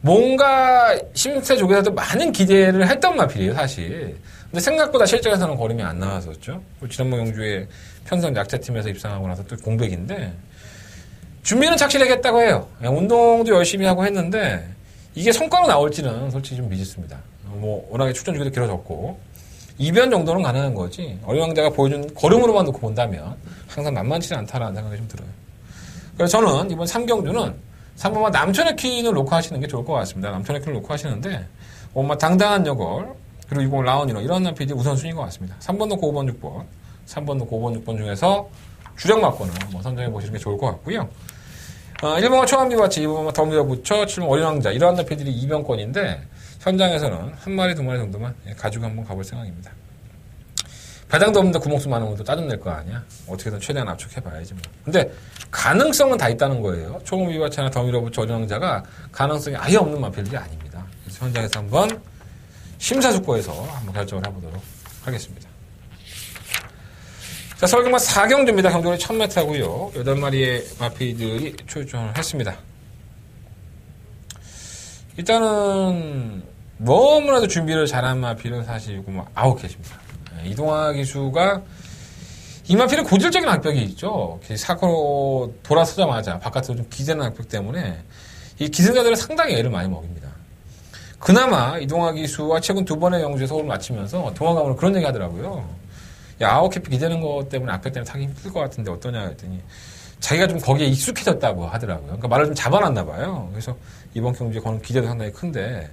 뭔가 심세 조개사도 많은 기대를 했던 마필이에요, 사실. 근데 생각보다 실전에서는 걸음이 안 나왔었죠. 지난번 경주에 편성 약자팀에서 입상하고 나서 또 공백인데, 준비는 착실하겠다고 해요. 운동도 열심히 하고 했는데, 이게 성과로 나올지는 솔직히 좀 미지수입니다. 뭐, 워낙에 출전 주기도 길어졌고, 이변 정도는 가능한 거지, 어린 왕자가 보여준 걸음으로만 놓고 본다면 항상 만만치는 않다라는 생각이 좀 들어요. 그래서 저는 이번 3경주는 3번만 남천의 퀸을 놓고 하시는 게 좋을 것 같습니다. 남천의 퀸을 놓고 하시는데, 당당한 여걸, 그리고 이번 라온이너, 이런 남편이 우선순위인 것 같습니다. 3번 놓고 5번, 6번, 3번 놓고 5번, 6번 중에서 주력 막권을 뭐 선정해 보시는 게 좋을 것 같고요. 1번과 초암비바치, 2번과 더 밀어붙여, 7번 어린 왕자, 이러한 남편들이 2병권인데, 현장에서는 한 마리, 2마리 정도만 가지고 한번 가볼 생각입니다. 배당도 없는데 구목수 많은 것도 짜증낼 거 아니야? 어떻게든 최대한 압축해봐야지 뭐. 근데 가능성은 다 있다는 거예요. 초음비바치나 더 밀어붙여 어린 왕자가 가능성이 아예 없는 마필들이 아닙니다. 그래서 현장에서 한번 심사숙고해서 한번 결정을 해보도록 하겠습니다. 자, 서울경마 4경주입니다. 경주는 1000m고요. 8마리의 마필들이 출전을 했습니다. 일단은 너무나도 준비를 잘한 마필은 사실 뭐 9개입니다. 이동화 기수가 이 마필은 고질적인 악벽이 있죠. 사고로 돌아서자마자 바깥으로 좀 기대는 악벽 때문에 이 기승자들은 상당히 애를 많이 먹입니다. 그나마 이동화 기수와 최근 2번의 경주에서 호흡을 맞추면서 동화감으로 그런 얘기 하더라고요. 야, 아웃캡이 기대는 것 때문에 악벽 때문에 타기 힘들 것 같은데 어떠냐 했더니 자기가 좀 거기에 익숙해졌다고 하더라고요. 그러니까 말을 좀 잡아놨나 봐요. 그래서 이번 경주에 거는 기대도 상당히 큰데,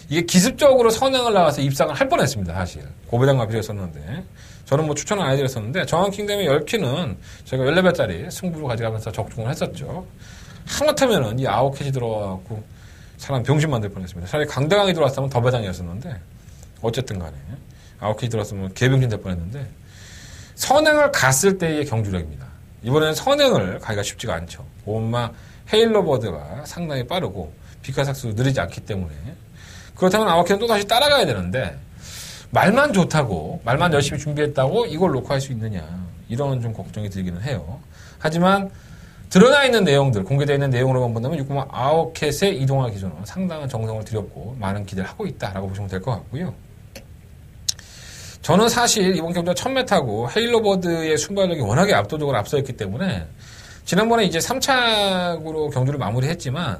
이게 기습적으로 선행을 나와서 입상을 할 뻔했습니다, 사실. 고배당 마필이었었는데. 저는 뭐 추천을 안 해드렸었는데, 정한킹덤의 10키는 제가 14배짜리 승부를 가져가면서 적중을 했었죠. 하마터면은 이 아웃캣이 들어와갖고 사람 병신 만들 뻔했습니다. 차라리 강대강이 들어왔으면 더 배당이었었는데, 어쨌든 간에. 아웃캣이 들어왔으면 개병신 될 뻔했는데, 선행을 갔을 때의 경주력입니다. 이번에는 선행을 가기가 쉽지가 않죠. 엄마 헤일러버드가 상당히 빠르고, 비카삭스도 느리지 않기 때문에. 그렇다면 아웃캣은 또 다시 따라가야 되는데, 말만 좋다고, 말만 열심히 준비했다고 이걸 놓고 할 수 있느냐, 이런 좀 걱정이 들기는 해요. 하지만 드러나 있는 내용들, 공개되어 있는 내용으로만 본다면 6번 아웃캣의 이동화 기준은 상당한 정성을 들였고 많은 기대를 하고 있다라고 보시면 될 것 같고요. 저는 사실 이번 경주가 1000m고 헤일로버드의 순발력이 워낙에 압도적으로 앞서있기 때문에 지난번에 이제 3착으로 경주를 마무리했지만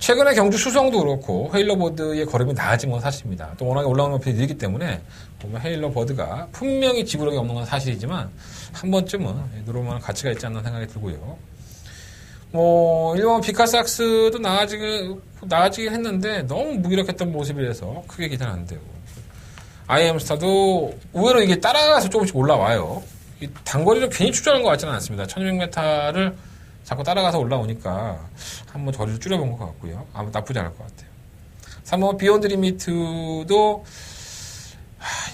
최근에 경주 수성도 그렇고 헤일로버드의 걸음이 나아진 건 사실입니다. 또 워낙에 올라오는 높이 느리기 때문에 보면 헤일로버드가 분명히 지구력이 없는 건 사실이지만 한 번쯤은 누를만한 가치가 있지 않나 생각이 들고요. 뭐 일본 비카삭스도 나아지긴 했는데 너무 무기력했던 모습이라서 크게 기대는 안 되고 IM스타도 의외로 이게 따라가서 조금씩 올라와요. 이 단거리를 괜히 출전한 것 같지는 않습니다. 1600m를 자꾸 따라가서 올라오니까 한번 거리를 줄여본 것 같고요. 아무 나쁘지 않을 것 같아요. 3번 비욘드 리미트도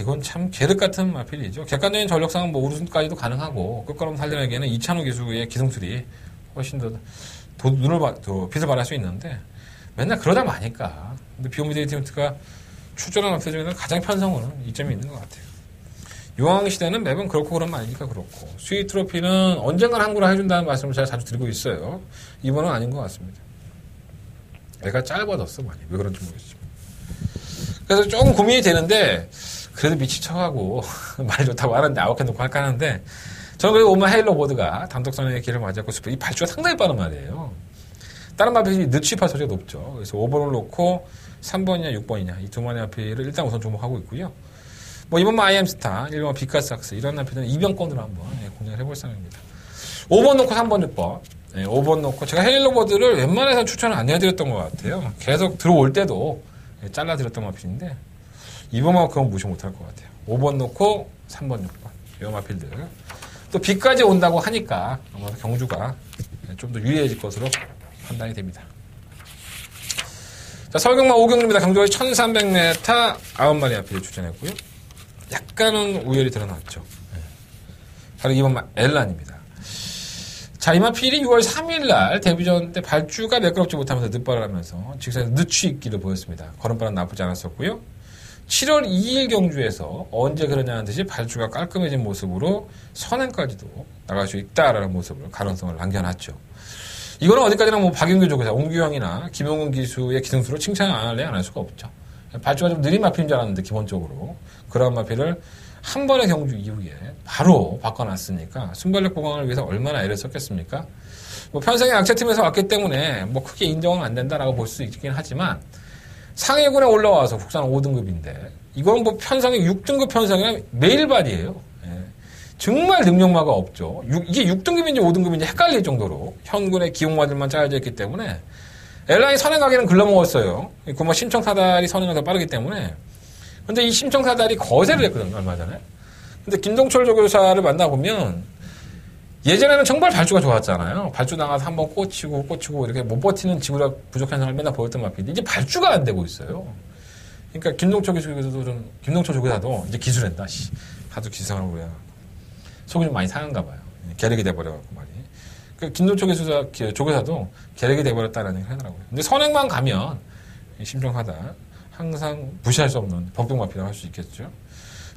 이건 참 계륵 같은 마필이죠. 객관적인 전력상은 뭐 우승까지도 가능하고 끝걸음 살리기에는 이찬호 기수의 기승술이 훨씬 더 빛을 발할 수 있는데 맨날 그러다 마니까. 근데 비욘드 리미트가 출전한 업체 중에는 가장 편성으로는 이점이 있는 것 같아요. 유황시대는 매번 그렇고 그런 말이니까 그렇고 스윗 트로피는 언젠간 항구를 해준다는 말씀을 제가 자주 드리고 있어요. 이번은 아닌 것 같습니다. 애가 짧아졌어 많이. 왜 그런지 모르겠지만. 그래서 조금 고민이 되는데 그래도 미치 척하고 말 좋다고 하는데 아웃해놓고 할까 하는데 저는 그래도 오만 헤일로버드가 단독선의 길을 맞이하고 싶어요. 이 발주가 상당히 빠른 말이에요. 다른 마필이 늦취입할 소지가 높죠. 그래서 5번을 놓고 3번이냐 6번이냐 이 두 마리 마필을 일단 우선 주목하고 있고요. 뭐 이번 IM스타, 일본 비카삭스 이런 마필은 이변권으로 한번 공략을 해볼 생각입니다. 5번 놓고 3번 6번 5번 놓고 제가 헤일로버드를 웬만해서 추천을 안 해드렸던 것 같아요. 계속 들어올 때도 잘라드렸던 마필인데 이번만 그건 무시 못할 것 같아요. 5번 놓고 3번 6번 이 마필들 또 비까지 온다고 하니까 아마 경주가 좀 더 유리해질 것으로 판단이 됩니다. 자, 설경마 오경주입니다. 경주의 1300m 9마리 앞에 추천했고요. 약간은 우열이 드러났죠. 바로 이번 엘란입니다. 자, 이 마필이 6월 3일날 데뷔전 때 발주가 매끄럽지 못하면서 늦발을 하면서 직선에서 늦추입기를 보였습니다. 걸음발은 나쁘지 않았었고요. 7월 2일 경주에서 언제 그러냐는 듯이 발주가 깔끔해진 모습으로 선행까지도 나갈 수 있다라는 모습을 가능성을 남겨놨죠. 이거는 어디까지나 뭐 박윤규 조교사, 옹규형이나 김용훈 기수의 기승수로 칭찬을 안 할래 안 할 수가 없죠. 발주가 좀 느린 마필인 줄 알았는데 기본적으로 그런 마필을 한 번의 경주 이후에 바로 바꿔놨으니까 순발력 보강을 위해서 얼마나 애를 썼겠습니까? 뭐 편성의 악체팀에서 왔기 때문에 뭐 크게 인정은 안 된다라고 볼 수 있긴 하지만 상위군에 올라와서 국산 5등급인데 이건 뭐 편성이 6등급 편성이랑 매일 발이에요. 정말 능력마가 없죠. 이게 6등급인지 5등급인지 헷갈릴 정도로 현군의 기용마들만 짜여져 있기 때문에 엘라이 선행가기는 글러먹었어요. 그뭐 심청사달이 선행을 더 빠르기 때문에. 근데 이 심청사달이 거세를 했거든요, 얼마 전에. 근데 김동철 조교사를 만나보면 예전에는 정말 발주가 좋았잖아요. 발주 나가서 한번 꽂히고 이렇게 못 버티는 지구력 부족 현상을 맨날 보였던 마필인데 이제 발주가 안 되고 있어요. 그러니까 김동철 조교사도 이제 기술한다. 하도 기술하는 거야. 속이 좀 많이 상한가 봐요. 계력이 돼버려갖고 많이. 그 김동철 조교사도 계력이 돼버렸다는 얘기를 하더라고요. 근데 선행만 가면 심청하다 항상 무시할 수 없는 법동마피라고 할 수 있겠죠.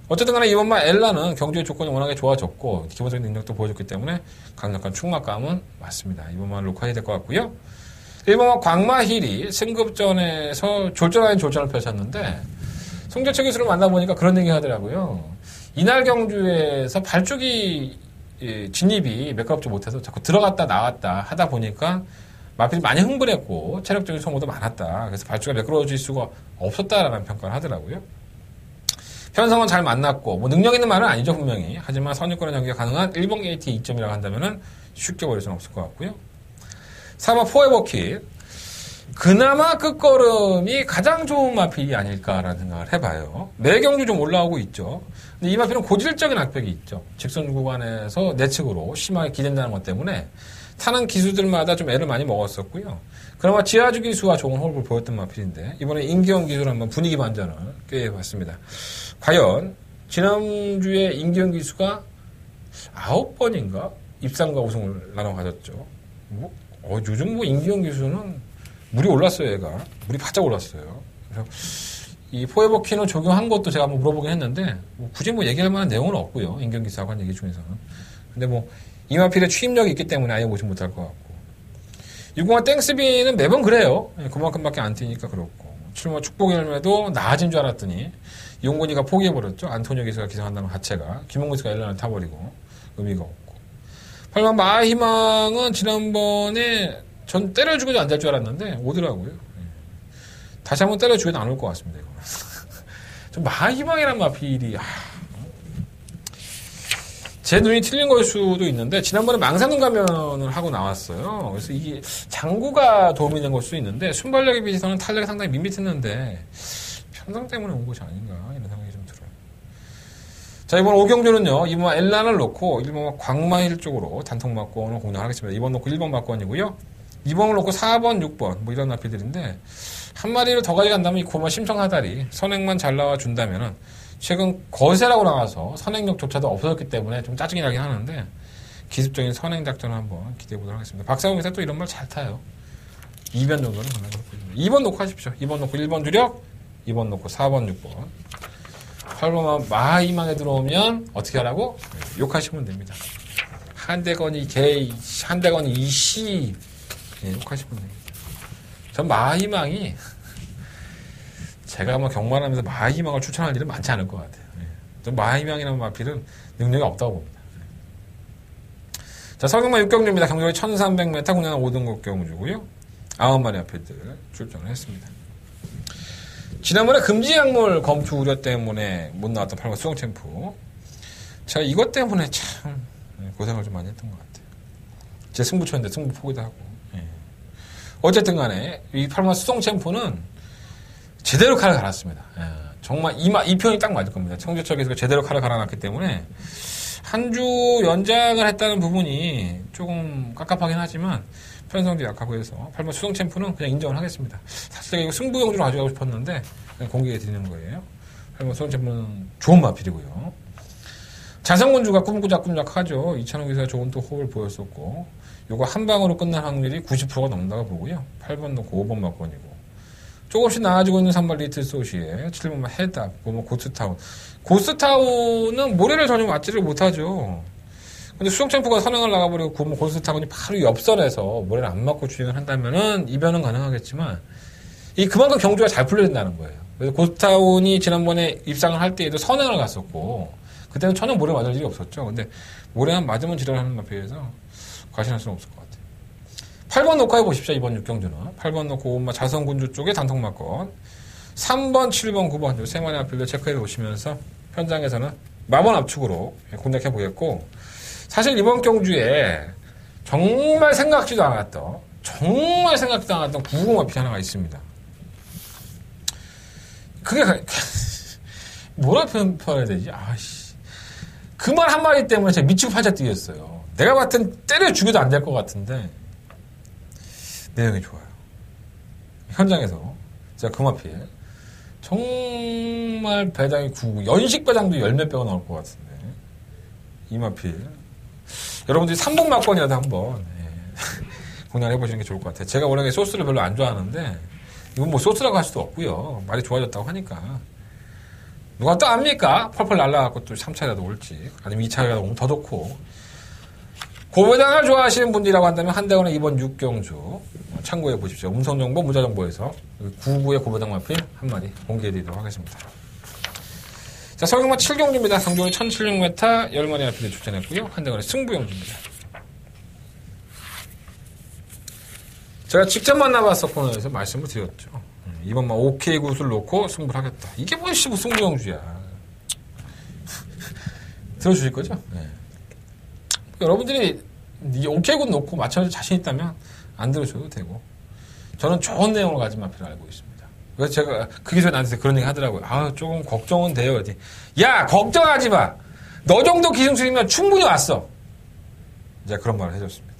어쨌든 간에 이번만 엘라는 경주의 조건이 워낙에 좋아졌고 기본적인 능력도 보여줬기 때문에 강력한 충막감은 맞습니다. 이번만 녹화해야 될 것 같고요. 일본만 광마힐이 승급전에서 졸전 아닌 졸전을 펼쳤는데 송재철 기수를 만나보니까 그런 얘기 하더라고요. 이날 경주에서 발주기 진입이 매끄럽지 못해서 자꾸 들어갔다 나왔다 하다 보니까 마필이 많이 흥분했고 체력적인 소모도 많았다. 그래서 발주가 매끄러워질 수가 없었다라는 평가를 하더라고요. 편성은 잘 만났고 뭐 능력 있는 말은 아니죠 분명히. 하지만 선유권의 전개가 가능한 1번 게이트 2점이라고 한다면은 쉽게 버릴 수는 없을 것 같고요. 3번 포에버킷 그나마 끝걸음이 가장 좋은 마필이 아닐까라는 생각을 해봐요. 매 경주 좀 올라오고 있죠. 근데 이 마필은 고질적인 악백이 있죠. 직선 구간에서 내측으로 심하게 기댄다는 것 때문에 타는 기수들마다 좀 애를 많이 먹었었고요. 그나마 지하주 기수와 좋은 호흡을 보였던 마필인데 이번에 임기영 기수를 한번 분위기 반전을 꾀해봤습니다. 과연 지난주에 임기영 기수가 9번인가 입상과 우승을 나눠 가졌죠. 요즘 뭐 임기영 기수는 물이 올랐어요, 얘가. 물이 바짝 올랐어요. 그래서 이 포에버키는 적용한 것도 제가 한번 물어보긴 했는데 굳이 뭐 얘기할 만한 내용은 없고요. 임기영 기수하고 한 얘기 중에서는. 근데 뭐 이마필의 취임력이 있기 때문에 아예 오지 못할 것 같고 601 땡스비는 매번 그래요. 그만큼밖에 안 뛰니까 그렇고 출마 축복 열매도 나아진 줄 알았더니 용곤이가 포기해버렸죠. 안토니오 기수가 기승한다는 가체가. 김홍근 기수가 엘란을 타버리고 의미가 없고. 8번 마희망은 지난번에 전 때려주고도 안 될 줄 알았는데 오더라고요. 다시 한번 때려주고도 안 올 것 같습니다. 이거는. 좀 마희망이란 마필이 제 눈이 틀린 걸 수도 있는데 지난번에 망사눈 가면을 하고 나왔어요. 그래서 이게 장구가 도움이 된 걸 수도 있는데 순발력에 비해서는 탄력이 상당히 밋밋했는데 편성 때문에 온 것이 아닌가 이런 생각이 좀 들어요. 자, 이번 오경주는요. 이번 엘란을 놓고 1번 광마일 쪽으로 단통 막권을 공략하겠습니다. 2번 놓고 1번 막권이고요. 2번을 놓고 4번, 6번 뭐 이런 나필들인데 한 마리를 더 가져간다면 이 고마 심성하다리 선행만 잘 나와준다면은 최근 거세라고 나와서 선행력조차도 없어졌기 때문에 좀 짜증이 나긴 하는데 기습적인 선행 작전을 한번 기대해보도록 하겠습니다. 박상훈 기사 또 이런 말 잘 타요. 2변 정도는 가능하거든요. 2번 놓고 하십시오. 2번 놓고 1번 주력, 2번 놓고 4번, 6번. 8번 마희망에 들어오면 어떻게 하라고? 욕하시면 됩니다. 한대건이 개, 한대건이 이씨 욕하시면 됩니다. 전 마희망이 제가 아마 경마하면서 마희망을 추천할 일은 많지 않을 것 같아요. 전 마희망이라는 마필은 능력이 없다고 봅니다. 자, 서경마 6경주입니다. 경주에 1300m 국내는 5등급 경주고요. 9마리 마필들 출전을 했습니다. 지난번에 금지 약물 검투 우려 때문에 못 나왔던 8번 수영 챔프. 제가 이것 때문에 참 고생을 좀 많이 했던 것 같아요. 제 승부처인데 승부 포기도 하고. 어쨌든 간에 이 8번 수송 챔프는 제대로 칼을 갈았습니다. 정말 이 표현이 딱 맞을 겁니다. 청주철에서 제대로 칼을 갈아놨기 때문에 한 주 연장을 했다는 부분이 조금 깝깝하긴 하지만 편성도 약하고 해서 8번 수송 챔프는 그냥 인정을 하겠습니다. 사실 제가 이거 승부용주로 가져가고 싶었는데 그냥 공개해 드리는 거예요. 8번 수송 챔프는 좋은 마필이고요. 자성군주가 꿈꾸작꿈작 하죠. 이찬호 기사가 좋은 또 호흡을 보였었고 요거 한 방으로 끝날 확률이 90%가 넘는다고 보고요. 8번 놓고 5번 막권이고 조금씩 나아지고 있는 3번 리틀 소시에 7번 헤드업, 5번 고스타운. 고스타운은 모래를 전혀 맞지를 못하죠. 근데 수송챔프가 선행을 나가버리고 9번 고스타운이 바로 옆선에서 모래를 안 맞고 주행을 한다면은 이변은 가능하겠지만 이 그만큼 경주가 잘 풀려진다는 거예요. 그래서 고스타운이 지난번에 입상을 할 때에도 선행을 갔었고 그때는 전혀 모래 맞을 일이 없었죠. 근데 모래만 맞으면 지랄하는 마피에서 과신할 수는 없을 것 같아요. 8번 놓고 해보십시오. 이번 6경주는. 8번 놓고 5번 자성군주 쪽에 단통 막권. 3번, 7번, 9번 세 마리 앞필드 체크해 보시면서 현장에서는 마번 압축으로 공략해 보겠고 사실 이번 경주에 정말 생각지도 않았던 9호 마피 하나가 있습니다. 그게 뭐라 표현해야 되지? 아씨. 그 말 한마디 때문에 제가 미치고 팔짝 뛰었어요. 내가 봤을 땐 때려 죽여도 안 될 것 같은데 내용이 좋아요. 현장에서 제가 그 마필 정말 배당이 구고 연식 배당도 10몇 배가 나올 것 같은데 이 마필 여러분들이 3번 막권이라도 한번 공략을 해보시는 게 좋을 것 같아요. 제가 원래 소스를 별로 안 좋아하는데 이건 뭐 소스라고 할 수도 없고요. 말이 좋아졌다고 하니까 누가 또 압니까? 펄펄 날라가고 또 3차라도 올지 아니면 2차라도 오면 더 좋고 고배당을 좋아하시는 분들이라고 한다면 한대원의 이번 6경주 참고해 보십시오. 음성정보, 무자정보에서 9구의 고배당 마필 한 마리 공개해드리도록 하겠습니다. 자, 서경마 7경주입니다. 경주에 1700m 10마리 마필이 출전했고요. 한대원의 승부경주입니다. 제가 직접 만나봤어 코너에서 말씀을 드렸죠. 이번만 OK 굿을 놓고 승부를 하겠다. 이게 뭐 승부경주야. 들어주실 거죠? 네. 여러분들이 이 OK 굿 놓고 맞춰줄 자신 있다면 안 들으셔도 되고 저는 좋은 내용을 가진 마필을 알고 있습니다. 그래서 제가 그 기사에 나한테 그런 얘기 하더라고요. 아, 조금 걱정은 돼요. 야, 걱정하지 마. 너 정도 기승술이면 충분히 왔어. 이제 그런 말을 해줬습니다.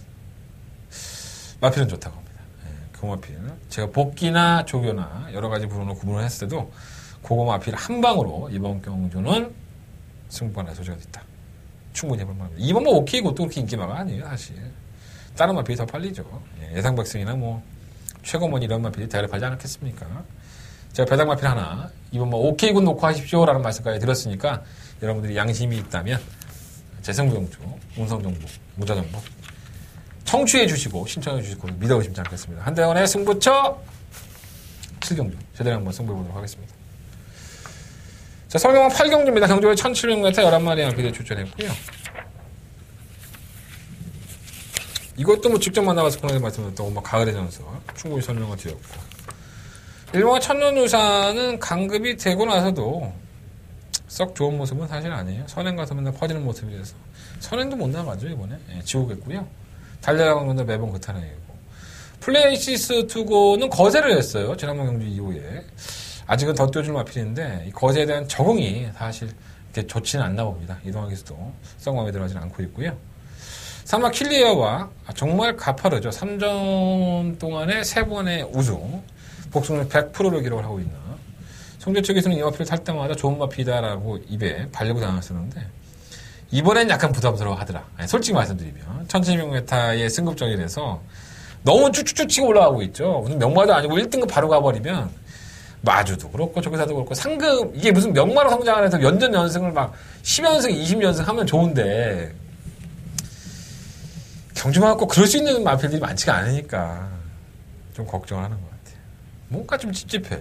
마필은 좋다고 합니다. 네, 그 마필. 제가 복기나 조교나 여러 가지 부분으로 구분을 했을 때도 그거 마필 한 방으로 이번 경주는 승부가 소지가 있다. 충분히 해볼 만합니다. 이번 뭐 오케이 굿도 그렇게 인기마가 아니에요, 사실. 다른 마필이 더 팔리죠. 예상백승이나 뭐 최고먼 이런 마필이 대가리 않겠습니까? 제가 배당 마필 하나 이번 뭐 오케이 굿 놓고 하십시오라는 말씀까지 드렸으니까 여러분들이 양심이 있다면 재승부용주, 운성정보, 무자정보 청취해 주시고 신청해 주시고 믿어보시면 않겠습니다. 한대원의 승부처 7경주 제대로 한번 승부해보도록 하겠습니다. 자, 설경은 8경주입니다. 경주에 1700m 11마리 마피들 출전했고요. 이것도 뭐 직접 만나봐서 그런 말씀드렸던 뭐 가을의 전설 충분히 설명을 드렸고, 일본의 천년우사는 강급이 되고 나서도 썩 좋은 모습은 사실 아니에요. 선행 가서 맨날 퍼지는 모습이라서 선행도 못 나가죠 이번에. 예, 지우겠고요. 달려가는데 매번 그타내고, 플레이시스 투고는 거세를 했어요. 지난번 경주 이후에. 아직은 더 뛰어줄 마필인데 이 거세에 대한 적응이 사실 이렇게 좋지는 않나 봅니다. 이동환 기수도 썩 마음에 들어가지는 않고 있고요. 사마 킬리어와 정말 가파르죠. 3전 동안에 3번의 우승, 복승률 100%를 기록을 하고 있는 송재 측에서는 이 마필을 탈 때마다 좋은 마필이다라고 입에 발리고 다녔었는데 이번엔 약간 부담스러워 하더라. 솔직히 말씀드리면 1700m의 승급전이라서 너무 쭉쭉쭉 치고 올라가고 있죠. 무슨 명마도 아니고 1등급 바로 가버리면 마주도 그렇고 조교사도 그렇고 상급, 이게 무슨 명마로 성장을 해서 연전 연승을 막 10연승 20연승 하면 좋은데 경주만 갖고 그럴 수 있는 마필들이 많지가 않으니까 좀 걱정을 하는 것 같아요. 뭔가 좀 찝찝해.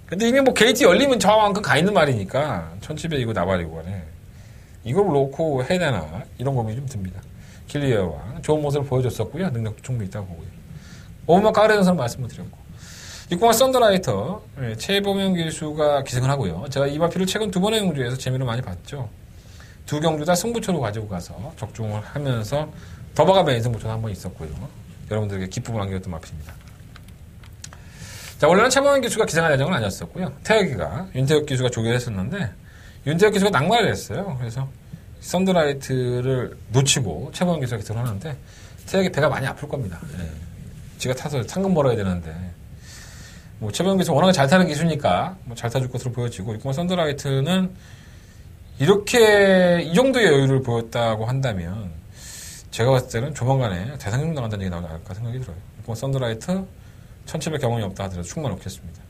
근데 이미 뭐 게이트 열리면 저만큼 가 있는 말이니까 1700이고 나발이고 간에 이걸 놓고 해야 되나 이런 고민이 좀 듭니다. 킬리어와 좋은 모습을 보여줬었고요. 능력도 충분히 있다고 보고요. 오브막 가을의 전설 말씀을 드렸고, 6번의 썬더라이터 최보명 기수가 기승을 하고요. 제가 이 마필을 최근 2번의 경주에서 재미로 많이 봤죠. 2경주 다 승부처로 가지고 가서 적중을 하면서 더바가면 승부처도 한번 있었고요. 여러분들에게 기쁨을 안겨줬던 마필입니다. 자, 원래는 최보명 기수가 기승할 예정은 아니었었고요. 태혁이가 윤태혁 기수가 조교를 했었는데 윤태혁 기수가 낙마를 했어요. 그래서 썬더라이트를 놓치고 최보명 기수가 기승을 하는데 태혁이 배가 많이 아플 겁니다. 예. 지가 타서 상금 벌어야 되는데 뭐 최보영 기수 워낙에 잘 타는 기수니까 뭐 잘 타줄 것으로 보여지고, 이번 썬더라이트는 이렇게 이 정도의 여유를 보였다고 한다면 제가 봤을 때는 조만간에 대상금 나간다는 얘기 나오지 않을까 생각이 들어요. 이번 썬더라이트 1700 경험이 없다 하더라도 충분히 없겠습니다.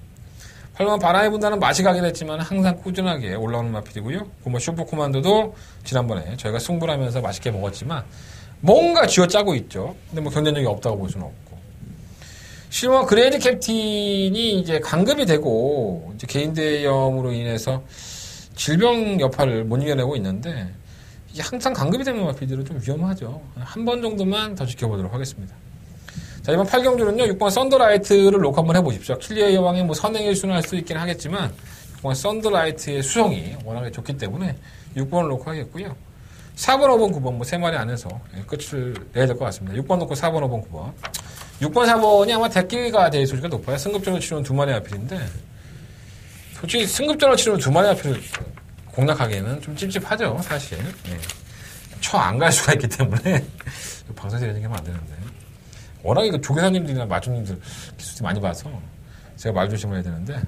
8번 바람이 분다는 맛이 가긴 했지만 항상 꾸준하게 올라오는 마필이고요. 뭐 슈퍼 코만도도 지난번에 저희가 승부를 하면서 맛있게 먹었지만 뭔가 쥐어짜고 있죠. 근데 뭐 경쟁력이 없다고 볼 수는 없고, 실버 그레이드 캡틴이 이제 강급이 되고 이제 개인 대염으로 인해서 질병 여파를 못 이겨내고 있는데, 이게 항상 강급이 되는 마필들은 좀 위험하죠. 한 번 정도만 더 지켜보도록 하겠습니다. 자, 이번 8경주는요, 6번 썬더라이트를 놓고 한번 해보십시오. 킬리어 여왕의 뭐 선행일 수는 할 수 있긴 하겠지만 6번 썬더라이트의 수성이 워낙에 좋기 때문에 6번을 놓고 하겠고요. 4번, 5번, 9번 뭐 3마리 안에서 끝을 내야 될 것 같습니다. 6번 놓고 4번, 5번, 9번. 6번, 4번이 아마 대끼가 될 소리가 높아요. 승급전을 치르는 2마리 마필인데 솔직히 승급전을 치르는 2마리 마필을 공략하기에는 좀 찝찝하죠, 사실. 예. 처 안 갈 수가 있기 때문에 방송에서 이런 얘기 하면 안 되는데, 워낙에 그 조교사님들이나 마주님들 기술이 많이 봐서 제가 말 조심을 해야 되는데,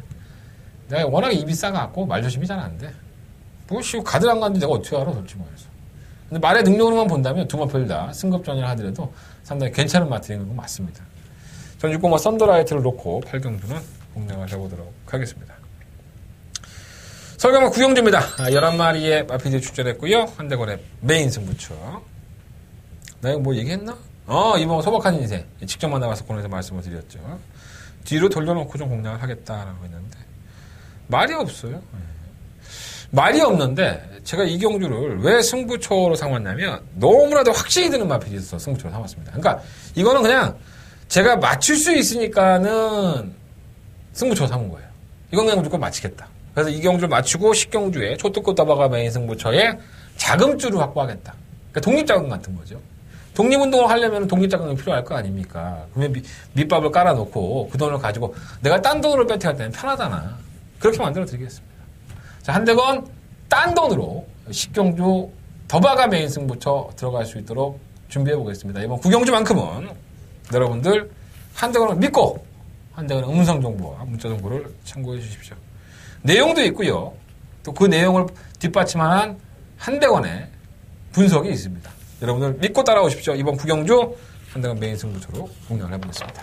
내가 워낙에 입이 싸갖고 말 조심이 잘 안 돼. 뭐 쉬고 가들 안 갔는데 내가 어떻게 알아, 솔직히 말해서. 근데 말의 능력으로만 본다면 2마필 다 승급전이라 하더라도 상당히 괜찮은 마필인 건 맞습니다. 전 6번 썬더라이트를 놓고 8경주는 공략을 해보도록 하겠습니다. 설경마 9경주입니다. 11마리의 마필이 출전했고요. 한대건의 메인 승부처. 나 이거 뭐 얘기했나? 이번 소박한 인생. 직접 만나봐서 권에서 말씀을 드렸죠. 뒤로 돌려놓고 좀 공략을 하겠다라고 했는데 말이 없어요. 말이 없는데 제가 이 경주를 왜 승부처로 삼았냐면 너무나도 확신이 드는 마필이 있어서 승부처로 삼았습니다. 그러니까 이거는 그냥 제가 맞출 수 있으니까는 승부처로 삼은 거예요. 이건 그냥 무조건 맞히겠다. 그래서 이 경주를 맞추고 10경주에 초특급 더바가 메인 승부처에 자금줄을 확보하겠다. 그러니까 독립자금 같은 거죠. 독립운동을 하려면 독립자금이 필요할 거 아닙니까? 그러면 밑밥을 깔아놓고 그 돈을 가지고 내가 딴 돈으로 배팅할 때는 편하잖아. 그렇게 만들어 드리겠습니다. 자, 한대건 딴 돈으로 10경주 더바가 메인 승부처 들어갈 수 있도록 준비해 보겠습니다. 이번 9경주만큼은 여러분들 한대건을 믿고 한대건의 음성 정보와 문자 정보를 참고해 주십시오. 내용도 있고요. 또 그 내용을 뒷받침하는 한대건의 분석이 있습니다. 여러분들 믿고 따라오십시오. 이번 9경주 한대건 메인 승부처로 공략을 해보겠습니다.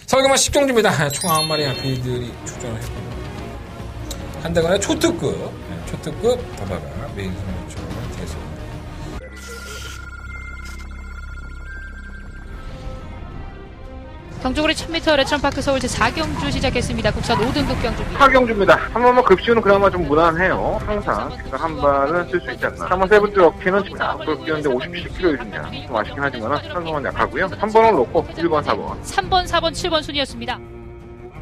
설경마 10경주입니다. 총 9마리 마필들이 출전을 했고요. 한대건의 초특급 더바가 메인 승부처가 되겠습니다. 경주거리 1000m 레천파크 서울 제4경주 시작했습니다. 국선 5등급 경주입니다. 4경주입니다. 한 번만 급시우는 그나마 좀 무난해요. 항상 한 발은 쓸 수 있지 않나. 3번 세븐 럭키는 지금 앞으로 뛰었는데 57kg 중량. 좀 아쉽긴 하지만 편성은 약하고요. 3번을 놓고 1번, 4번. 3번, 4번, 7번 순이었습니다.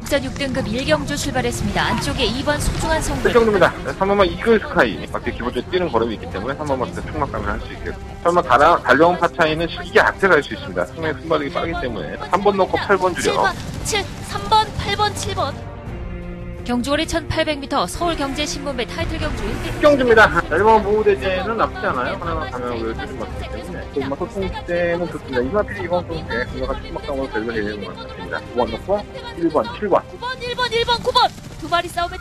국선 6등급 1경주 출발했습니다. 안쪽에 2번 소중한 성분. 1경주입니다. 3번만 이글 스카이. 앞에 기본적으로 뛰는 걸음이 있기 때문에 3번부터 충막감을 할 수 있겠고. 설마 달려온 파차이는 이게 앞에 갈 수 있습니다. 승리의 순발력이 빠르기 때문에 3번 놓고 8번 줄여. 3번, 8번, 7번. 경주거리 1800m 서울경제신문배 타이틀 경주 10경주입니다. 1번 보호대제는 나쁘지 않아요. 하나만 가면 오히려 뛰는 것 같기 때문에. 정말 소통대는 좋습니다. 이마필이 이번 소통대 공략가 충막감으로 별로 되는 것 같습니다. 9번 놓고 1번, 7번. 9번. 두 마리 싸움에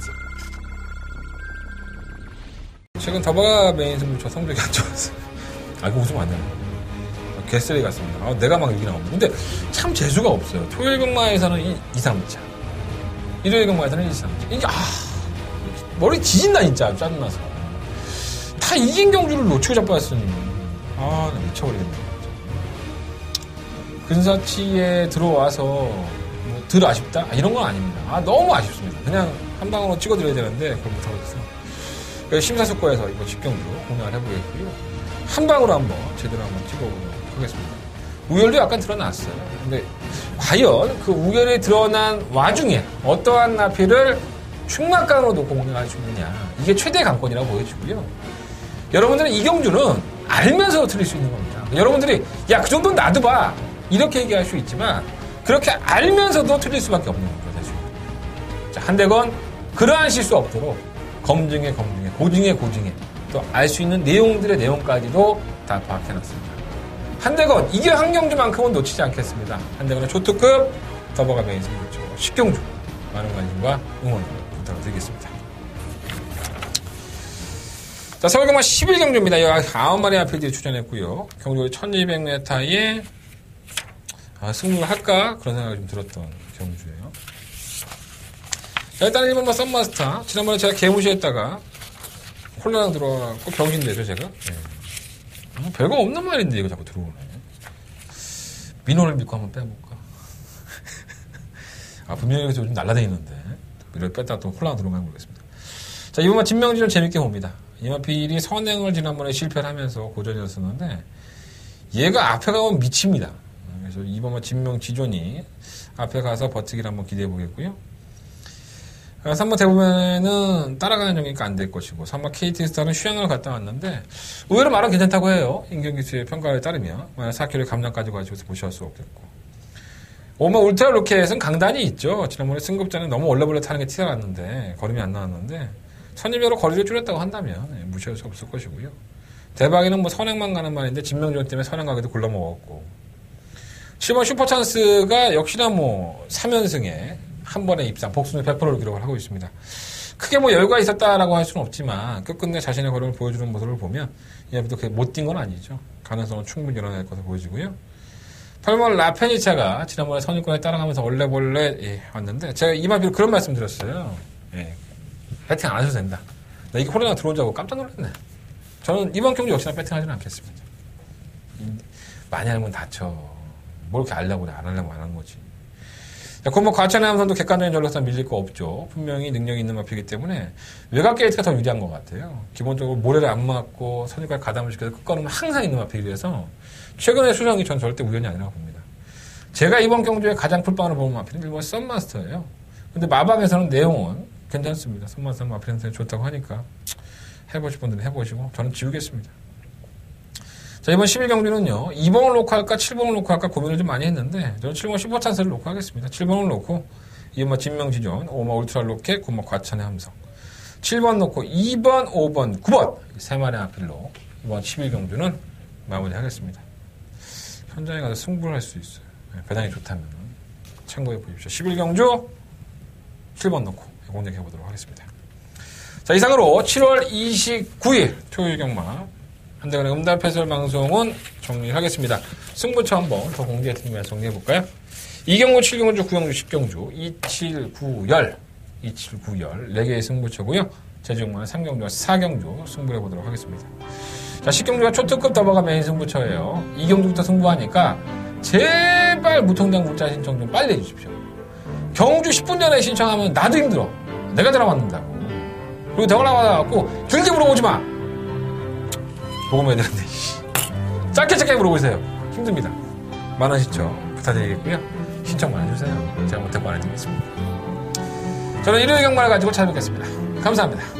최근 더버가 메인 승부처 성적이 안 좋았어요. 이거 웃으면 안 돼요. 개쓰레기 같습니다. 내가 막 얘기 나옵니다. 근데 참 재수가 없어요. 토요일 경마에서는 2, 3차. 일요일 경마에서는 1, 3차. 이게, 머리 지진다, 진짜. 짜증나서. 다 이긴 경주를 놓치고 잡았으니. 나 미쳐버리겠네. 근사치에 들어와서, 덜 아쉽다? 이런 건 아닙니다. 너무 아쉽습니다. 그냥 한 방으로 찍어드려야 되는데, 그걸 못하고 있어요. 심사숙고해서 이거 직경주 공략을 해보겠고요. 한 방으로 한번 제대로 한번 찍어보도록 하겠습니다. 우열도 약간 드러났어요. 근데 과연 그 우열이 드러난 와중에 어떠한 나피를 충막강으로 놓고 공략할 수 있느냐. 이게 최대 관건이라고 보여지고요. 여러분들은 이 경주는 알면서 틀릴 수 있는 겁니다. 여러분들이 야, 그 정도는 놔둬봐. 이렇게 얘기할 수 있지만 그렇게 알면서도 틀릴 수밖에 없는 겁니다. 사실. 자, 한대건 그러한 실수 없도록 검증에 고증에 또 알 수 있는 내용들의 내용까지도 다 파악해놨습니다. 한대건 이게 한경주만큼은 놓치지 않겠습니다. 한대건의 초특급 더버가 메인 승부처 10경주 많은 관심과 응원 부탁드리겠습니다. 자, 서울경마 11경주입니다. 9마리 앞에 출전했고요. 경주거리 1200m에 승부를 할까? 그런 생각이 좀 들었던 경주예요. 자, 일단 1번만 썸마스터. 지난번에 제가 개무시했다가 콜라랑 들어와갖고 병신되죠, 제가? 네. 별거 없는 말인데 이거 자꾸 들어오네. 민호를 믿고 한번 빼볼까? 분명히 여기서 요즘 날라다니는데 민호를 뺐다가 또 콜라랑 들어오면 모르겠습니다. 자, 이번만 진명진을 재밌게 봅니다. 이마필이 선행을 지난번에 실패를 하면서 고전이었었는데 얘가 앞에 가면 미칩니다. 그래서 이번만 진명지존이 앞에 가서 버티기를 한번 기대해 보겠고요. 3번 대부분에는 따라가는 정기니까 안 될 것이고 3번 KT스타는 휴양을 갔다 왔는데 의외로 말은 괜찮다고 해요. 임경기수의 평가에 따르면 4kg 감량까지 가지고 보실 수 없겠고 5번 울트라 로켓은 강단이 있죠. 지난번에 승급자는 너무 얼레벌레 타는 게 티가 났는데 걸음이 안 나왔는데 선임으로 거리를 줄였다고 한다면 무시할 수 없을 것이고요. 대박이는 선행만 가는 말인데 진명준 때문에 선행 가기도 굴러먹었고 7번 슈퍼찬스가 역시나 3연승에 한 번에 입상, 복수는 100%를 기록을 하고 있습니다. 크게 여유가 있었다라고 할 수는 없지만 끝끝내 자신의 걸음을 보여주는 모습을 보면 얘도 못 뛴 건 아니죠. 가능성은 충분히 열어낼 것으로 보여지고요. 8번 라페니차가 지난번에 선입권에 따라가면서 얼레벌레 왔는데 제가 이마비로 그런 말씀 드렸어요. 배팅 안 하셔도 된다. 나 이게 코로나 들어온 줄 알고 깜짝 놀랐네. 저는 이번 경기 역시나 배팅하지는 않겠습니다. 많이 하면 다쳐. 뭘 이렇게 알려고 그래. 안 하려고 안 하는 거지. 자, 그럼 과천의 함선도 객관적인 전략상 밀릴 거 없죠. 분명히 능력이 있는 마피이기 때문에 외곽 게이트가 더 유리한 것 같아요. 기본적으로 모래를 안 맞고 선입까지 가담을 시켜서 끝걸음은 항상 있는 마피이라서 최근의 수정이 전 절대 우연이 아니라고 봅니다. 제가 이번 경주에 가장 풀빵을 보는 마피는 일본 썸마스터예요. 근데 마방에서는 내용은 괜찮습니다. 썸마스터 마피한테 좋다고 하니까 해보실 분들은 해보시고 저는 지우겠습니다. 자, 이번 11경주는요, 2번을 놓고 할까, 7번을 놓고 할까 고민을 좀 많이 했는데, 저는 7번 슈퍼찬스를 놓고 하겠습니다. 7번을 놓고, 2번 진명지존, 5번 울트라 로켓, 9번 과천의 함성. 7번 놓고, 2번, 5번, 9번. 세 마리 앞필로, 이번 11경주는 마무리 하겠습니다. 현장에 가서 승부를 할 수 있어요. 배당이 좋다면. 참고해 보십시오. 11경주, 7번 놓고, 공략해 보도록 하겠습니다. 자, 이상으로 7월 29일 토요일 경마, 한대건의 음담 해설 방송은 정리하겠습니다. 승부처 한번 더 공개해드리면서 정리해볼까요? 2경주, 7경주, 9경주, 10경주, 27, 9열 4개의 승부처고요. 제주경마는 3경주와 4경주 승부해보도록 하겠습니다. 자, 10경주가 초특급 더버가 메인 승부처예요. 2경주부터 승부하니까 제발 제발 무통장 문자 신청 좀 빨리 해주십시오. 경주 10분 전에 신청하면 나도 힘들어. 내가 전화 받는다고. 그리고 전화 받아갖고 길게 물어보지 마. 보고만 해야 되는데 짧게 물어보세요. 힘듭니다. 많은 신청 부탁드리겠고요. 신청만 해주세요. 제가 못해 말해드리겠습니다. 저는 일요일 경마를 가지고 찾아뵙겠습니다. 감사합니다.